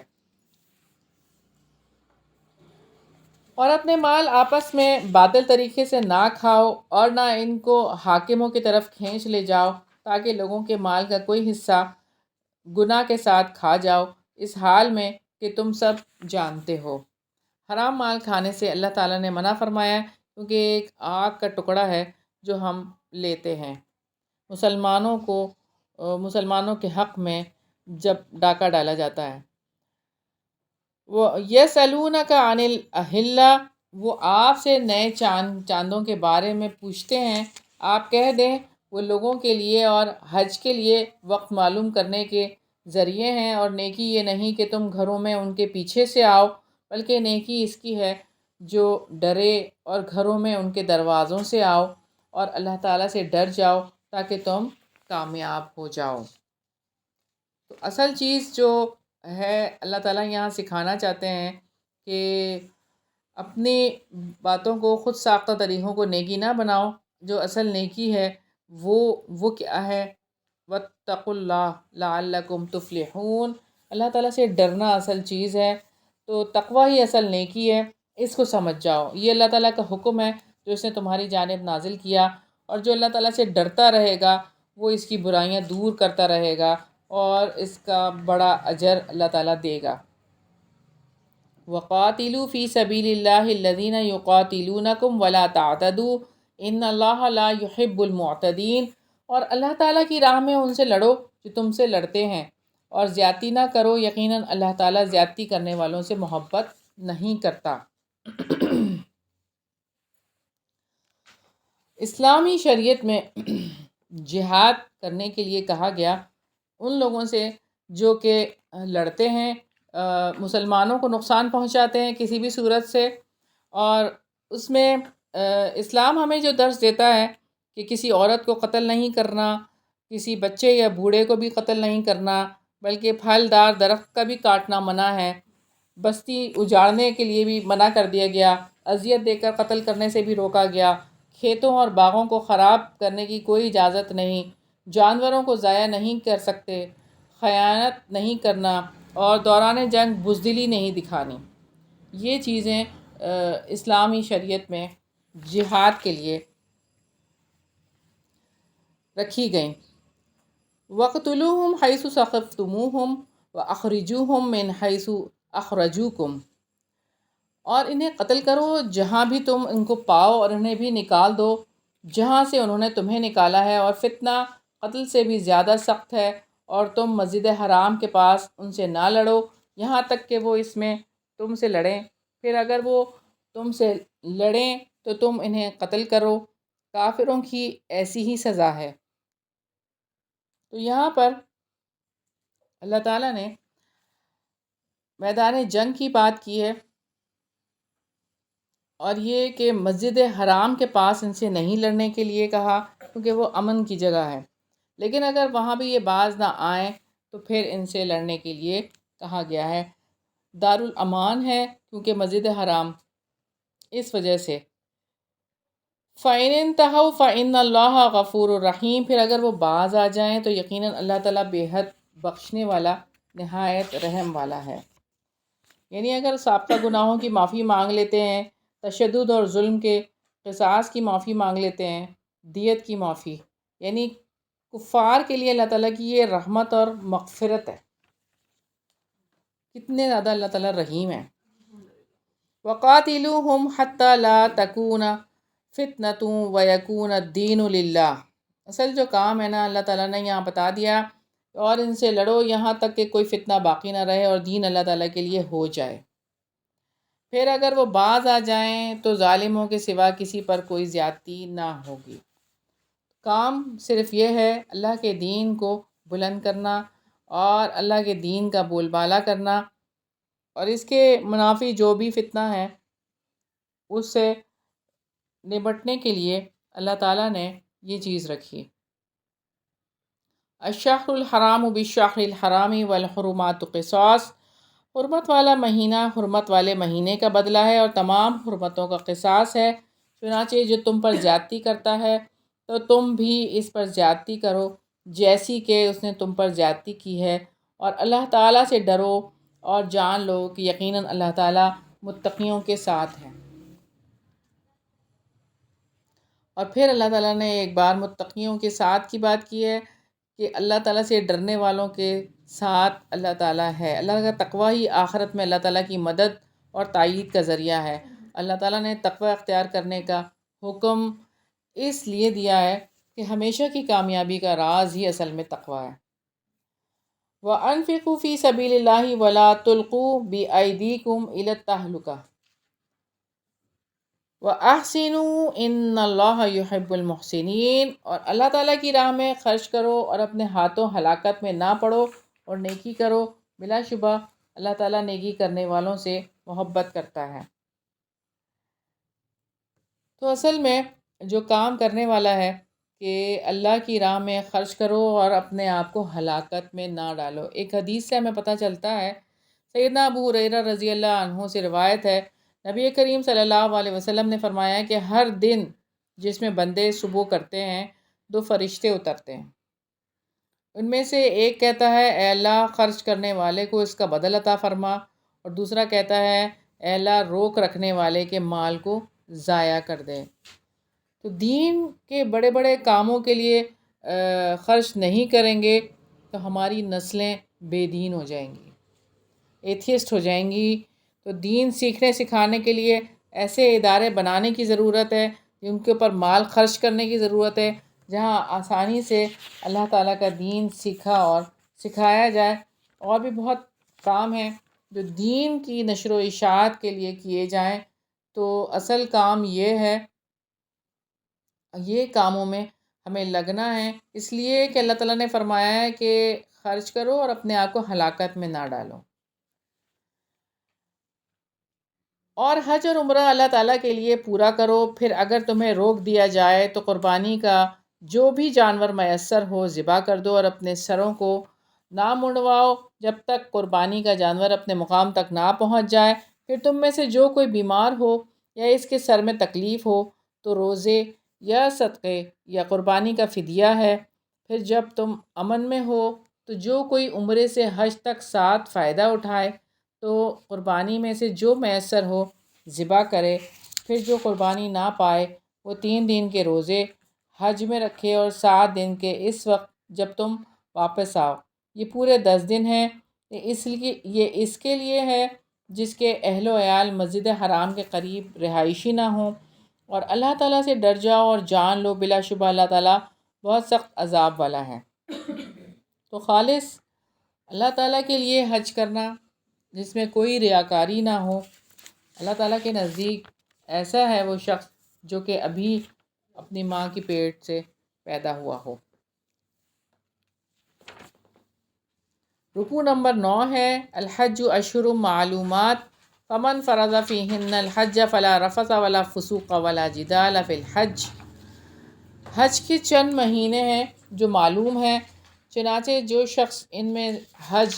اور اپنے مال آپس میں باطل طریقے سے نہ کھاؤ اور نہ ان کو حاکموں کی طرف کھینچ لے جاؤ تاکہ لوگوں کے مال کا کوئی حصہ گناہ کے ساتھ کھا جاؤ، اس حال میں کہ تم سب جانتے ہو۔ حرام مال کھانے سے اللہ تعالیٰ نے منع فرمایا ہے کیونکہ ایک آگ کا ٹکڑا ہے جو ہم لیتے ہیں۔ مسلمانوں کے حق میں جب ڈاکہ ڈالا جاتا ہے۔ یسألونک عن الأہلہ، وہ آپ سے نئے چاندوں کے بارے میں پوچھتے ہیں، آپ کہہ دیں وہ لوگوں کے لیے اور حج کے لیے وقت معلوم کرنے کے ذریعے ہیں، اور نیکی یہ نہیں کہ تم گھروں میں ان کے پیچھے سے آؤ، بلکہ نیکی اس کی ہے جو ڈرے اور گھروں میں ان کے دروازوں سے آؤ اور اللہ تعالیٰ سے ڈر جاؤ تاکہ تم کامیاب ہو جاؤ۔ تو اصل چیز جو ہے اللہ تعالیٰ یہاں سکھانا چاہتے ہیں کہ اپنی باتوں کو، خود ساختہ طریقوں کو نیکی نہ بناؤ، جو اصل نیکی ہے وہ کیا ہے؟ واتقوا اللہ لعلکم تفلحون، اللہ تعالیٰ سے ڈرنا اصل چیز ہے، تو تقوی ہی اصل نیکی ہے، اس کو سمجھ جاؤ۔ یہ اللہ تعالیٰ کا حکم ہے جو اس نے تمہاری جانب نازل کیا، اور جو اللہ تعالیٰ سے ڈرتا رہے گا وہ اس کی برائیاں دور کرتا رہے گا اور اس کا بڑا اجر اللہ تعالیٰ دے گا۔ وَقَاتِلُوا فِي سَبِيلِ اللَّهِ الَّذِينَ يُقَاتِلُونَكُمْ وَلَا تَعْتَدُوا إِنَّ اللَّهَ لَا يُحِبُّ الْمُعْتَدِينَ، اور اللہ تعالیٰ کی راہ میں ان سے لڑو جو تم سے لڑتے ہیں، اور زیادتی نہ کرو، یقیناً اللہ تعالیٰ زیادتی کرنے والوں سے محبت نہیں کرتا۔ اسلامی شریعت میں جہاد کرنے کے لیے کہا گیا ان لوگوں سے جو کہ لڑتے ہیں، مسلمانوں کو نقصان پہنچاتے ہیں کسی بھی صورت سے، اور اس میں اسلام ہمیں جو درس دیتا ہے کہ کسی عورت کو قتل نہیں کرنا، کسی بچے یا بوڑھے کو بھی قتل نہیں کرنا، بلکہ پھلدار درخت کا بھی کاٹنا منع ہے، بستی اجاڑنے کے لیے بھی منع کر دیا گیا، اذیت دے کر قتل کرنے سے بھی روکا گیا، کھیتوں اور باغوں کو خراب کرنے کی کوئی اجازت نہیں، جانوروں کو ضائع نہیں کر سکتے، خیانت نہیں کرنا، اور دوران جنگ بزدلی نہیں دکھانی۔ یہ چیزیں اسلامی شریعت میں جہاد کے لیے رکھی گئیں۔ وَاقْتُلُوهُمْ حَيْثُ ثَقَفْتُمُوهُمْ وَأَخْرِجُوهُمْ مِنْ حَيْثُ أَخْرَجُوكُمْ، اور انہیں قتل کرو جہاں بھی تم ان کو پاؤ، اور انہیں بھی نکال دو جہاں سے انہوں نے تمہیں نکالا ہے، اور فتنہ قتل سے بھی زیادہ سخت ہے، اور تم مسجد حرام کے پاس ان سے نہ لڑو یہاں تک کہ وہ اس میں تم سے لڑیں، پھر اگر وہ تم سے لڑیں تو تم انہیں قتل کرو، کافروں کی ایسی ہی سزا ہے۔ تو یہاں پر اللہ تعالیٰ نے میدان جنگ کی بات کی ہے، اور یہ کہ مسجد حرام کے پاس ان سے نہیں لڑنے کے لیے کہا کیونکہ وہ امن کی جگہ ہے، لیکن اگر وہاں بھی یہ باز نہ آئیں تو پھر ان سے لڑنے کے لیے کہا گیا ہے۔ دارالامان ہے کیونکہ مسجد حرام، اس وجہ سے فَإِنِ انْتَهَوْا فَإِنَّ اللَّهَ غَفُورٌ رَحِيمٌ، پھر اگر وہ باز آ جائیں تو یقیناً اللہ تعالیٰ بے حد بخشنے والا، نہایت رحم والا ہے۔ یعنی اگر سابقہ گناہوں کی معافی مانگ لیتے ہیں، تشدد اور ظلم کے قصاص کی معافی مانگ لیتے ہیں، دیت کی معافی، یعنی کفار کے لیے اللہ تعالیٰ کی یہ رحمت اور مغفرت ہے، کتنے زیادہ اللہ تعالیٰ رحیم ہے۔ وَقَاتِلُوهُمْ حَتَّى لَا تَكُونَ فِتْنَةٌ وَيَكُونَ الدِّينُ لِلَّهِ، اصل جو کام ہے نا اللہ تعالیٰ نے یہاں بتا دیا، اور ان سے لڑو یہاں تک کہ کوئی فتنہ باقی نہ رہے اور دین اللہ تعالیٰ کے لیے ہو جائے۔ پھر اگر وہ باز آ جائیں تو ظالموں کے سوا کسی پر کوئی زیادتی نہ ہوگی۔ کام صرف یہ ہے اللہ کے دین کو بلند کرنا اور اللہ کے دین کا بول بالا کرنا، اور اس کے منافی جو بھی فتنہ ہے اس سے نمٹنے کے لیے اللہ تعالیٰ نے یہ چیز رکھی۔ الشہر الحرام بالشہر الحرام والحرمات قصاص، حرمت والا مہینہ حرمت والے مہینے کا بدلہ ہے اور تمام حرمتوں کا قصاص ہے، چنانچہ جو تم پر زیادتی کرتا ہے تو تم بھی اس پر زیادتی کرو جیسی کہ اس نے تم پر زیادتی کی ہے، اور اللہ تعالیٰ سے ڈرو اور جان لو کہ یقیناً اللہ تعالیٰ متقیوں کے ساتھ ہے۔ اور پھر اللہ تعالیٰ نے ایک بار متقیوں کے ساتھ کی بات کی ہے کہ اللہ تعالیٰ سے ڈرنے والوں کے ساتھ اللہ تعالیٰ ہے۔ اللہ کا تقوی ہی آخرت میں اللہ تعالیٰ کی مدد اور تائید کا ذریعہ ہے۔ اللہ تعالیٰ نے تقوی اختیار کرنے کا حکم اس لیے دیا ہے کہ ہمیشہ کی کامیابی کا راز ہی اصل میں تقوی ہے۔ وَأَنفِقُوا فِي سَبِيلِ اللَّهِ وَلَا تُلْقُوا بِأَيْدِيكُمْ إِلَى التَّهْلُكَةِ وَأَحْسِنُوا إِنَّ اللَّهَ يُحِبُّ الْمُحْسِنِينَ، اور اللہ تعالیٰ کی راہ میں خرچ کرو اور اپنے ہاتھوں ہلاکت میں نہ پڑو اور نیکی کرو، بلا شبہ اللہ تعالیٰ نیکی کرنے والوں سے محبت کرتا ہے۔ تو اصل میں جو کام کرنے والا ہے کہ اللہ کی راہ میں خرچ کرو اور اپنے آپ کو ہلاکت میں نہ ڈالو۔ ایک حدیث سے ہمیں پتہ چلتا ہے، سیدنا ابو ہریرہ رضی اللہ عنہ سے روایت ہے، نبی کریم صلی اللہ علیہ وسلم نے فرمایا کہ ہر دن جس میں بندے صبح کرتے ہیں 2 فرشتے اترتے ہیں، ان میں سے ایک کہتا ہے اے اللہ خرچ کرنے والے کو اس کا بدل عطا فرما، اور دوسرا کہتا ہے اے اللہ روک رکھنے والے کے مال کو ضائع کر دے۔ تو دین کے بڑے بڑے کاموں کے لیے خرچ نہیں کریں گے تو ہماری نسلیں بے دین ہو جائیں گی، ایتھیسٹ ہو جائیں گی۔ تو دین سیکھنے سکھانے کے لیے ایسے ادارے بنانے کی ضرورت ہے، جن کے اوپر مال خرچ کرنے کی ضرورت ہے، جہاں آسانی سے اللہ تعالیٰ کا دین سیکھا اور سکھایا جائے۔ اور بھی بہت کام ہیں جو دین کی نشر و اشاعت کے لیے کیے جائیں، تو اصل کام یہ ہے، یہ کاموں میں ہمیں لگنا ہے، اس لیے کہ اللہ تعالیٰ نے فرمایا ہے کہ خرچ کرو اور اپنے آپ کو ہلاکت میں نہ ڈالو۔ اور حج اور عمرہ اللہ تعالیٰ کے لیے پورا کرو، پھر اگر تمہیں روک دیا جائے تو قربانی کا جو بھی جانور میسر ہو ذبح کر دو، اور اپنے سروں کو نہ منڈواؤ جب تک قربانی کا جانور اپنے مقام تک نہ پہنچ جائے۔ پھر تم میں سے جو کوئی بیمار ہو یا اس کے سر میں تکلیف ہو تو روزے یا صدقے یا قربانی کا فدیہ ہے۔ پھر جب تم امن میں ہو تو جو کوئی عمرے سے حج تک ساتھ فائدہ اٹھائے، تو قربانی میں سے جو میسر ہو ذبح کرے، پھر جو قربانی نہ پائے وہ 3 دن کے روزے حج میں رکھے اور 7 دن کے اس وقت جب تم واپس آؤ۔ یہ پورے 10 دن ہیں۔ یہ اس کے لیے ہے جس کے اہل و عیال مسجد حرام کے قریب رہائشی نہ ہوں، اور اللہ تعالیٰ سے ڈر جاؤ اور جان لو، بلا شبہ اللہ تعالیٰ بہت سخت عذاب والا ہے۔ تو خالص اللہ تعالیٰ کے لیے حج کرنا جس میں کوئی ریاکاری نہ ہو، اللہ تعالیٰ کے نزدیک ایسا ہے وہ شخص جو کہ ابھی اپنی ماں کی پیٹ سے پیدا ہوا ہو۔ رکوع نمبر 9 ہے الحج اشہر معلومات، فمن فرض فیہن الحج فلا رفث ولا فسوق ولا جدال فی الحج۔ حج کے چند مہینے ہیں جو معلوم ہیں، چنانچہ جو شخص ان میں حج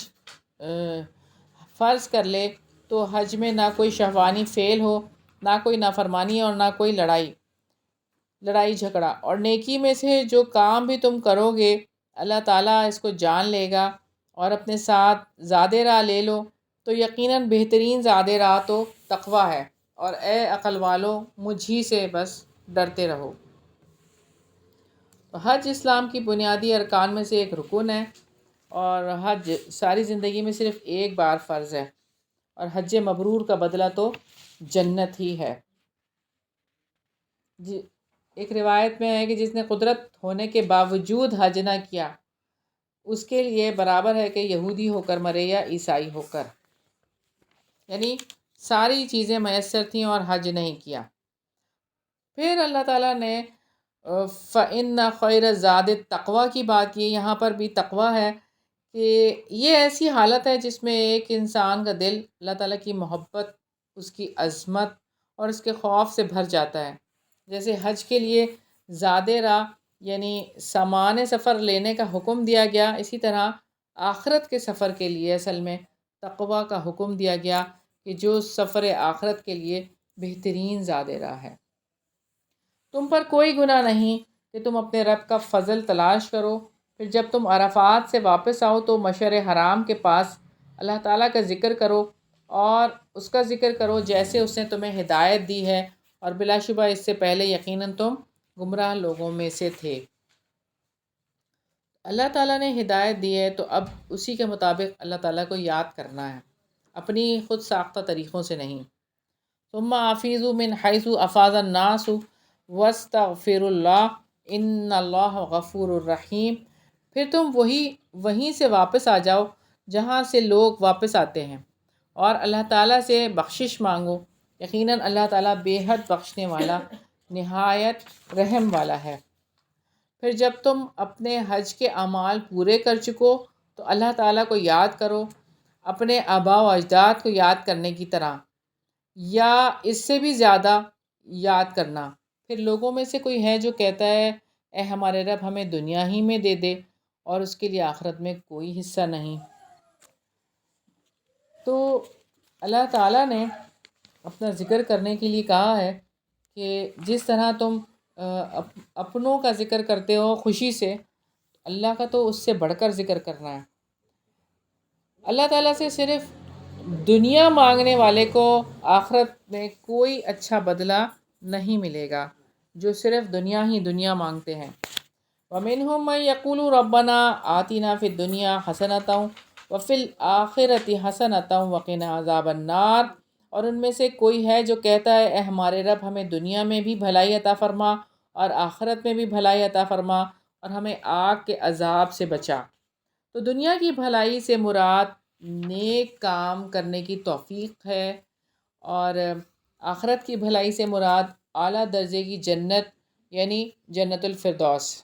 فرض کر لے تو حج میں نہ کوئی شہوانی فعل ہو، نہ کوئی نافرمانی اور نہ کوئی لڑائی جھگڑا، اور نیکی میں سے جو کام بھی تم کرو گے اللہ تعالیٰ اس کو جان لے گا، اور اپنے ساتھ زاد راہ لے لو، تو یقیناً بہترین زاد راہ تو تقویٰ ہے، اور اے عقل والو مجھ ہی سے بس ڈرتے رہو۔ حج اسلام کی بنیادی ارکان میں سے ایک رکن ہے، اور حج ساری زندگی میں صرف ایک بار فرض ہے، اور حج مبرور کا بدلہ تو جنت ہی ہے۔ ایک روایت میں ہے کہ جس نے قدرت ہونے کے باوجود حج نہ کیا اس کے لیے برابر ہے کہ یہودی ہو کر مرے یا عیسائی ہو کر، یعنی ساری چیزیں میسر تھیں اور حج نہیں کیا۔ پھر اللہ تعالیٰ نے فَإِنَّ خَيْرَ الزَّادِ التَّقْوَىٰ کی بات کی، یہاں پر بھی تقویٰ ہے کہ یہ ایسی حالت ہے جس میں ایک انسان کا دل اللہ تعالیٰ کی محبت، اس کی عظمت اور اس کے خوف سے بھر جاتا ہے۔ جیسے حج کے لیے زاد راہ یعنی سامان سفر لینے کا حکم دیا گیا، اسی طرح آخرت کے سفر کے لیے اصل میں تقویٰ کا حکم دیا گیا کہ جو سفر آخرت کے لیے بہترین زاد راہ ہے۔ تم پر کوئی گناہ نہیں کہ تم اپنے رب کا فضل تلاش کرو، پھر جب تم عرفات سے واپس آؤ تو مشعر حرام کے پاس اللہ تعالیٰ کا ذکر کرو، اور اس کا ذکر کرو جیسے اس نے تمہیں ہدایت دی ہے، اور بلا شبہ اس سے پہلے یقیناً تم گمراہ لوگوں میں سے تھے۔ اللہ تعالیٰ نے ہدایت دی ہے تو اب اسی کے مطابق اللہ تعالیٰ کو یاد کرنا ہے، اپنی خود ساختہ طریقوں سے نہیں۔ ثم افیضوا من حیث افاض الناس واستغفروا اللہ ان اللہ غفور الرحیم۔ پھر تم وہیں سے واپس آ جاؤ جہاں سے لوگ واپس آتے ہیں، اور اللہ تعالیٰ سے بخشش مانگو، یقیناً اللہ تعالیٰ بے حد بخشنے والا نہایت رحم والا ہے۔ پھر جب تم اپنے حج کے اعمال پورے کر چکو تو اللہ تعالیٰ کو یاد کرو اپنے آباء و اجداد کو یاد کرنے کی طرح، یا اس سے بھی زیادہ یاد کرنا۔ پھر لوگوں میں سے کوئی ہے جو کہتا ہے اے ہمارے رب ہمیں دنیا ہی میں دے دے اور اس کے لیے آخرت میں کوئی حصہ نہیں۔ تو اللہ تعالیٰ نے اپنا ذکر کرنے کے لیے کہا ہے کہ جس طرح تم اپنوں کا ذکر کرتے ہو خوشی سے، اللہ کا تو اس سے بڑھ کر ذکر کرنا ہے۔ اللہ تعالیٰ سے صرف دنیا مانگنے والے کو آخرت میں کوئی اچھا بدلہ نہیں ملے گا، جو صرف دنیا ہی دنیا مانگتے ہیں۔ وَمِنْهُمْ مَنْ يَقُولُ رَبَّنَا آتِنَا فِي الدُّنْيَا حَسَنَةً وَفِي الْآخِرَةِ حَسَنَةً وَقِنَا عَذَابَ النَّارِ۔ اور ان میں سے کوئی ہے جو کہتا ہے اے ہمارے رب ہمیں دنیا میں بھی بھلائی عطا فرما اور آخرت میں بھی بھلائی عطا فرما اور ہمیں آگ کے عذاب سے بچا۔ تو دنیا کی بھلائی سے مراد نیک کام کرنے کی توفیق ہے، اور آخرت کی بھلائی سے مراد اعلیٰ درجے کی جنت یعنی جنت الفردوس۔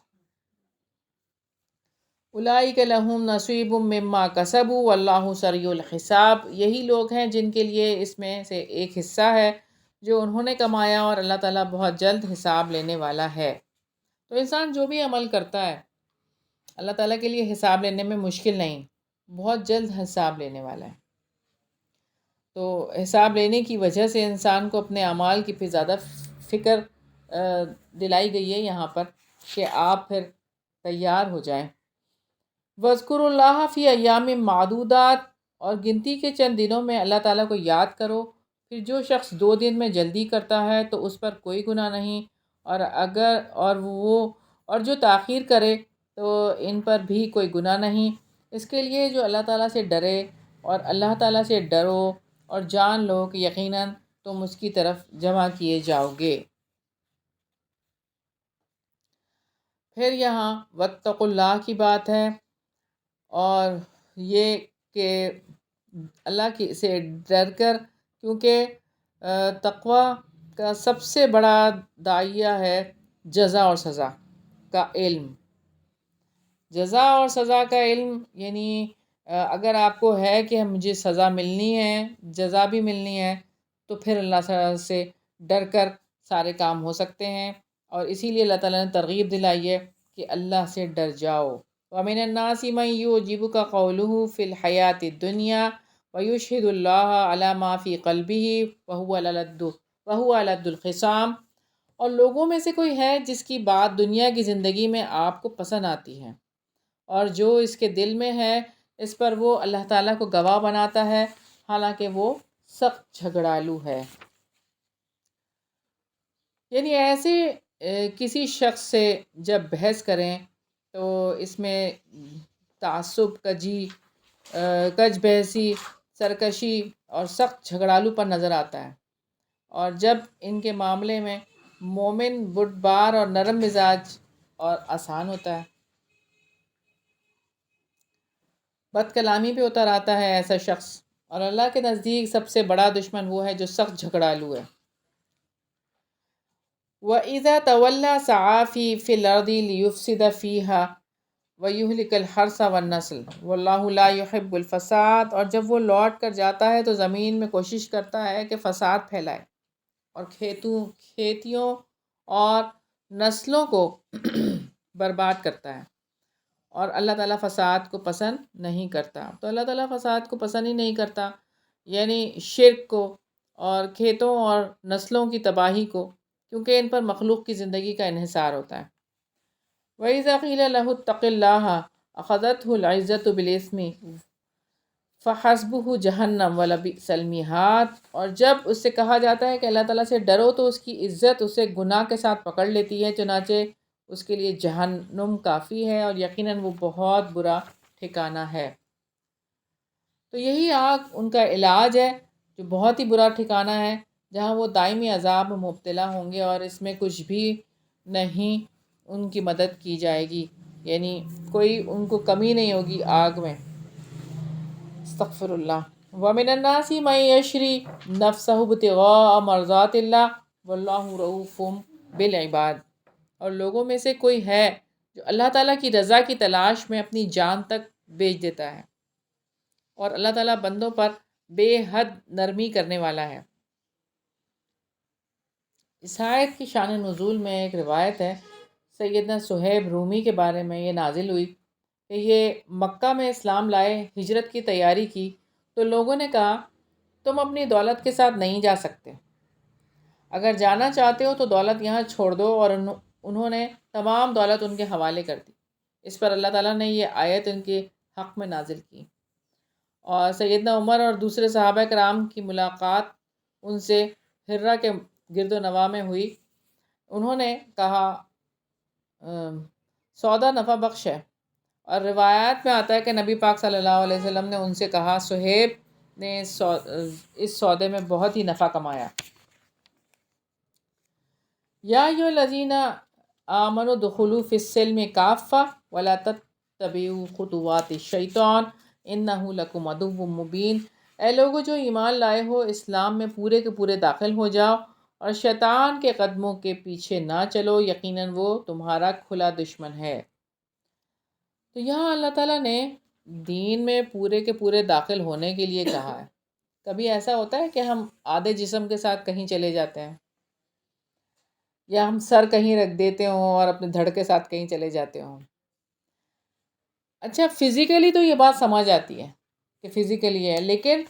اولئک لہم نصیب مما کسبوا واللہ سریع الحساب۔ یہی لوگ ہیں جن کے لیے اس میں سے ایک حصہ ہے جو انہوں نے کمایا، اور اللہ تعالیٰ بہت جلد حساب لینے والا ہے۔ تو انسان جو بھی عمل کرتا ہے اللہ تعالیٰ کے لیے حساب لینے میں مشکل نہیں، بہت جلد حساب لینے والا ہے۔ تو حساب لینے کی وجہ سے انسان کو اپنے اعمال کی پھر زیادہ فکر دلائی گئی ہے یہاں پر کہ آپ پھر تیار ہو جائیں۔ وَاذْكُرُوا اللَّهَ فِي أَيَّامٍ مَّعْدُودَاتٍ، اور گنتی کے چند دنوں میں اللہ تعالیٰ کو یاد کرو، پھر جو شخص 2 دن میں جلدی کرتا ہے تو اس پر کوئی گناہ نہیں، اور جو تاخیر کرے تو ان پر بھی کوئی گناہ نہیں۔ اس کے لیے جو اللہ تعالیٰ سے ڈرے اور اللہ تعالیٰ سے ڈرو اور جان لو کہ یقیناً تم اس کی طرف جمع کیے جاؤ گے۔ پھر یہاں واتقوا اللہ کی بات ہے، اور یہ کہ اللہ کی سے ڈر کر، کیونکہ تقوی کا سب سے بڑا داعیہ ہے جزا اور سزا کا علم۔ جزا اور سزا کا علم یعنی اگر آپ کو ہے کہ مجھے سزا ملنی ہے، جزا بھی ملنی ہے، تو پھر اللہ تعالیٰ سے ڈر کر سارے کام ہو سکتے ہیں، اور اسی لیے اللہ تعالیٰ نے ترغیب دلائی ہے کہ اللہ سے ڈر جاؤ۔ وَمِنَ النَّاسِ مَن يُعْجِبُكَ قَوْلُهُ فِي الْحَيَاةِ الدُّنْيَا وَيُشْهِدُ اللَّهَ عَلَى مَا فِي قَلْبِهِ وَهُوَ أَلَدُّ الْخِصَامِ۔ اور لوگوں میں سے کوئی ہے جس کی بات دنیا کی زندگی میں آپ کو پسند آتی ہے، اور جو اس کے دل میں ہے اس پر وہ اللہ تعالیٰ کو گواہ بناتا ہے، حالانکہ وہ سخت جھگڑالو ہے۔ یعنی ایسے کسی شخص سے جب بحث کریں تو اس میں تعصب، کج بحثی، سرکشی اور سخت جھگڑالو پر نظر آتا ہے، اور جب ان کے معاملے میں مومن بردبار اور نرم مزاج اور آسان ہوتا ہے۔ بد کلامی پہ اتر آتا ہے ایسا شخص، اور اللہ کے نزدیک سب سے بڑا دشمن وہ ہے جو سخت جھگڑالو ہے۔ وَإِذَا تَوَلَّى سَعَىٰ فِي الْأَرْضِ لِيُفْسِدَ فِيهَا وَيُهْلِكَ الْحَرْثَ وَالنَّسْلَ وَاللَّهُ لَا يُحِبُّ الْفَسَادَ۔ اور جب وہ لوٹ کر جاتا ہے تو زمین میں کوشش کرتا ہے کہ فساد پھیلائے، اور کھیتیوں اور نسلوں کو برباد کرتا ہے، اور اللہ تعالیٰ فساد کو پسند نہیں کرتا۔ تو اللہ تعالیٰ فساد کو پسند ہی نہیں کرتا، یعنی شرک کو اور کھیتوں اور نسلوں کی تباہی کو، کیونکہ ان پر مخلوق کی زندگی کا انحصار ہوتا ہے۔ وَإِذَا قِيلَ لَهُ اتَّقِ اللَّهَ أَخَذَتْهُ الْعِزَّةُ بِالْإِثْمِ فَحَسْبُهُ جَهَنَّمُ وَلَبِئْسَ الْمِہَادُ۔ اور جب اس سے کہا جاتا ہے کہ اللہ تعالیٰ سے ڈرو تو اس کی عزت اسے گناہ کے ساتھ پکڑ لیتی ہے، چنانچہ اس کے لیے جہنم کافی ہے، اور یقیناً وہ بہت برا ٹھکانہ ہے۔ تو یہی آگ ان کا علاج ہے جو بہت ہی برا ٹھکانہ ہے، جہاں وہ دائمی عذاب میں مبتلا ہوں گے، اور اس میں کچھ بھی نہیں ان کی مدد کی جائے گی، یعنی کوئی ان کو کمی نہیں ہوگی آگ میں۔ استغفر اللہ۔ وَمِنَ النَّاسِ مَن يَشْرِي نَفْسَهُ ابْتِغَاءَ مَرْضَاتِ اللَّهِ وَاللَّهُ رَءُوفٌ بِالْعِبَادِ۔ اور لوگوں میں سے کوئی ہے جو اللہ تعالیٰ کی رضا کی تلاش میں اپنی جان تک بیچ دیتا ہے، اور اللہ تعالیٰ بندوں پر بے حد نرمی کرنے والا ہے۔ اس آیت کی شان نزول میں ایک روایت ہے، سیدنا صہیب رومی کے بارے میں یہ نازل ہوئی کہ یہ مکہ میں اسلام لائے، ہجرت کی تیاری کی، تو لوگوں نے کہا تم اپنی دولت کے ساتھ نہیں جا سکتے، اگر جانا چاہتے ہو تو دولت یہاں چھوڑ دو، اور انہوں نے تمام دولت ان کے حوالے کر دی۔ اس پر اللہ تعالیٰ نے یہ آیت ان کے حق میں نازل کی، اور سیدنا عمر اور دوسرے صحابہ کرام کی ملاقات ان سے ہرہ کے گرد و نواح میں ہوئی۔ انہوں نے کہا سودا نفع بخش ہے، اور روایات میں آتا ہے کہ نبی پاک صلی اللہ علیہ وسلم نے ان سے کہا صہیب نے اس سودے میں بہت ہی نفع کمایا۔ یا ایھا الذین آمنوا ادخلوا فی السلم کافۃ ولا تتبعوا خطوات الشیطان انہ لکم عدو مبین۔ اے لوگو جو ایمان لائے ہو، اسلام میں پورے کے پورے داخل ہو جاؤ، اور شیطان کے قدموں کے پیچھے نہ چلو، یقیناً وہ تمہارا کھلا دشمن ہے۔ تو یہاں اللہ تعالیٰ نے دین میں پورے کے پورے داخل ہونے کے لیے کہا ہے۔ کبھی ایسا ہوتا ہے کہ ہم آدھے جسم کے ساتھ کہیں چلے جاتے ہیں، یا ہم سر کہیں رکھ دیتے ہوں اور اپنے دھڑ کے ساتھ کہیں چلے جاتے ہوں۔ اچھا فزیکلی تو یہ بات سمجھ آتی ہے کہ فزیکلی ہے، لیکن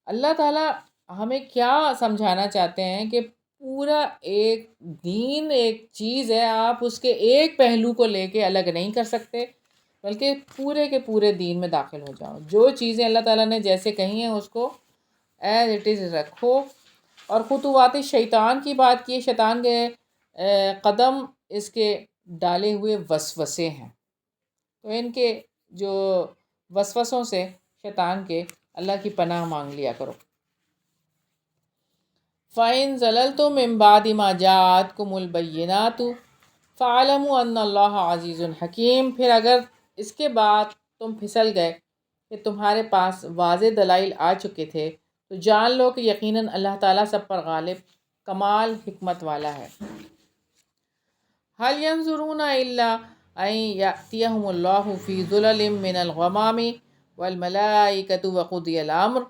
اللہ تعالیٰ ہمیں کیا سمجھانا چاہتے ہیں کہ پورا ایک دین ایک چیز ہے، آپ اس کے ایک پہلو کو لے کے الگ نہیں کر سکتے، بلکہ پورے کے پورے دین میں داخل ہو جاؤ۔ جو چیزیں اللہ تعالیٰ نے جیسے کہی ہیں اس کو ایز اٹ از رکھو، اور خطوات شیطان کی بات کی، شیطان کے قدم اس کے ڈالے ہوئے وسوسے ہیں، تو ان کے جو وسوسوں سے شیطان کے اللہ کی پناہ مانگ لیا کرو۔ فَإِن زَلَلْتُم مِّن بَعْدِ مَا جَاءَتْكُمُ الْبَيِّنَاتُ فَاعْلَمُوا أَنَّ اللَّهَ عَزِيزٌ حَكِيمٌ، پھر اگر اس کے بعد تم پھسل گئے کہ تمہارے پاس واضح دلائل آ چکے تھے، تو جان لو کہ یقیناً اللہ تعالیٰ سب پر غالب، کمال حکمت والا ہے۔ هَلْ يَنظُرُونَ إِلَّا أَن يَأْتِيَهُمُ اللَّهُ فِي ظُلَلٍ مِّنَ الْغَمَامِ وَالْمَلَائِكَةُ وَقُضِيَ الْأَمْرُ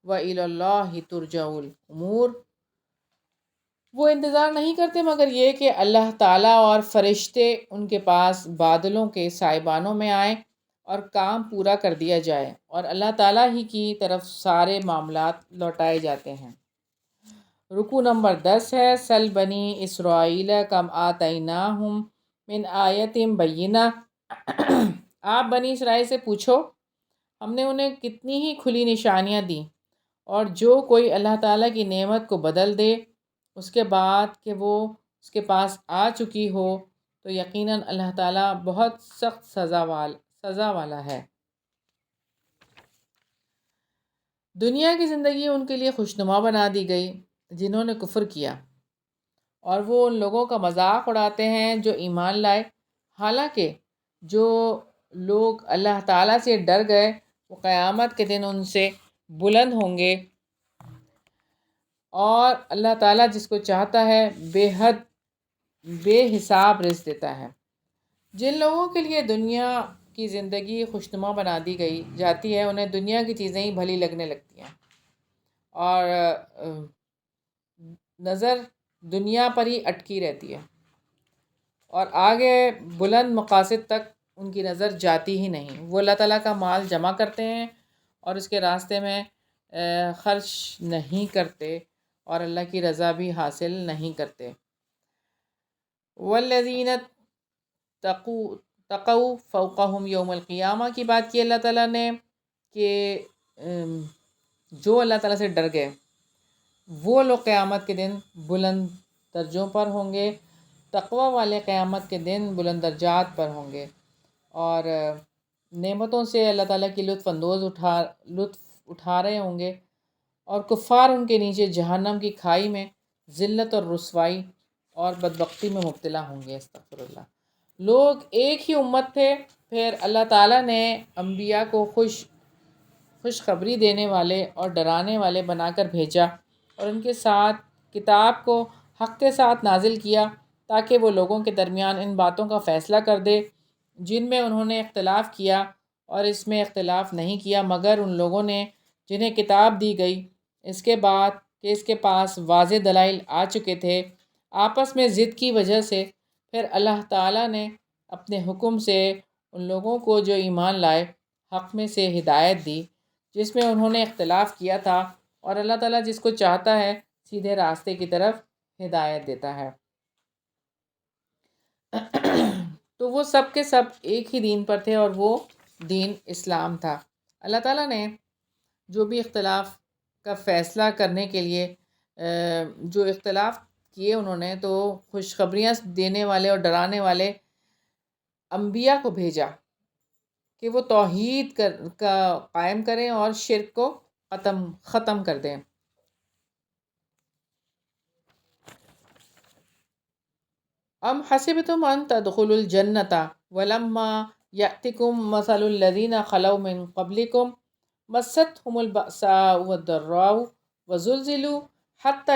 وَإِلَى اللَّهِ تُرْجَعُ الْأُمُورُ، وہ انتظار نہیں کرتے مگر یہ کہ اللہ تعالیٰ اور فرشتے ان کے پاس بادلوں کے سائبانوں میں آئیں اور کام پورا کر دیا جائے، اور اللہ تعالیٰ ہی کی طرف سارے معاملات لوٹائے جاتے ہیں۔ رکوع نمبر 10 ہے، سل بنی اسرائیل کم آتیناہم من آیت بینہ، آپ بنی اسرائیل سے پوچھو ہم نے انہیں کتنی ہی کھلی نشانیاں دیں، اور جو کوئی اللہ تعالیٰ کی نعمت کو بدل دے اس کے بعد کہ وہ اس کے پاس آ چکی ہو، تو یقیناً اللہ تعالیٰ بہت سخت سزا والا ہے۔ دنیا کی زندگی ان کے لیے خوشنما بنا دی گئی جنہوں نے کفر کیا، اور وہ ان لوگوں کا مذاق اڑاتے ہیں جو ایمان لائے، حالانکہ جو لوگ اللہ تعالیٰ سے ڈر گئے وہ قیامت کے دن ان سے بلند ہوں گے، اور اللہ تعالیٰ جس کو چاہتا ہے بے حساب رزق دیتا ہے۔ جن لوگوں کے لیے دنیا کی زندگی خوشنما بنا دی جاتی ہے انہیں دنیا کی چیزیں ہی بھلی لگنے لگتی ہیں، اور نظر دنیا پر ہی اٹکی رہتی ہے، اور آگے بلند مقاصد تک ان کی نظر جاتی ہی نہیں۔ وہ اللہ تعالیٰ کا مال جمع کرتے ہیں اور اس کے راستے میں خرچ نہیں کرتے، اور اللہ کی رضا بھی حاصل نہیں کرتے۔ والذین تقوا فوقہم یوم القیامہ کی بات کی اللہ تعالیٰ نے کہ جو اللہ تعالیٰ سے ڈر گئے وہ لوگ قیامت کے دن بلند درجوں پر ہوں گے، تقوی والے قیامت کے دن بلند درجات پر ہوں گے، اور نعمتوں سے اللہ تعالیٰ کی لطف اٹھا رہے ہوں گے، اور کفار ان کے نیچے جہنم کی کھائی میں ذلت اور رسوائی اور بدبختی میں مبتلا ہوں گے۔ استغفر اللہ۔ لوگ ایک ہی امت تھے، پھر اللہ تعالیٰ نے انبیاء کو خوشخبری دینے والے اور ڈرانے والے بنا کر بھیجا، اور ان کے ساتھ کتاب کو حق کے ساتھ نازل کیا تاکہ وہ لوگوں کے درمیان ان باتوں کا فیصلہ کر دے جن میں انہوں نے اختلاف کیا، اور اس میں اختلاف نہیں کیا مگر ان لوگوں نے جنہیں کتاب دی گئی اس کے بعد کہ اس کے پاس واضح دلائل آ چکے تھے، آپس میں ضد کی وجہ سے پھر اللہ تعالیٰ نے اپنے حکم سے ان لوگوں کو جو ایمان لائے حق میں سے ہدایت دی جس میں انہوں نے اختلاف کیا تھا، اور اللہ تعالیٰ جس کو چاہتا ہے سیدھے راستے کی طرف ہدایت دیتا ہے۔ تو وہ سب کے سب ایک ہی دین پر تھے، اور وہ دین اسلام تھا۔ اللہ تعالیٰ نے جو بھی اختلاف کا فیصلہ کرنے کے لیے جو اختلاف کیے انہوں نے، تو خوشخبریاں دینے والے اور ڈرانے والے انبیاء کو بھیجا کہ وہ توحید کا قائم کریں اور شرک کو ختم کر دیں۔ ام حسبتم ان تدخلوا الجنة ولما يأتكم مثل الذين خلوا من قبلكم مستهم البأساء والضراء وزلزلوا حتى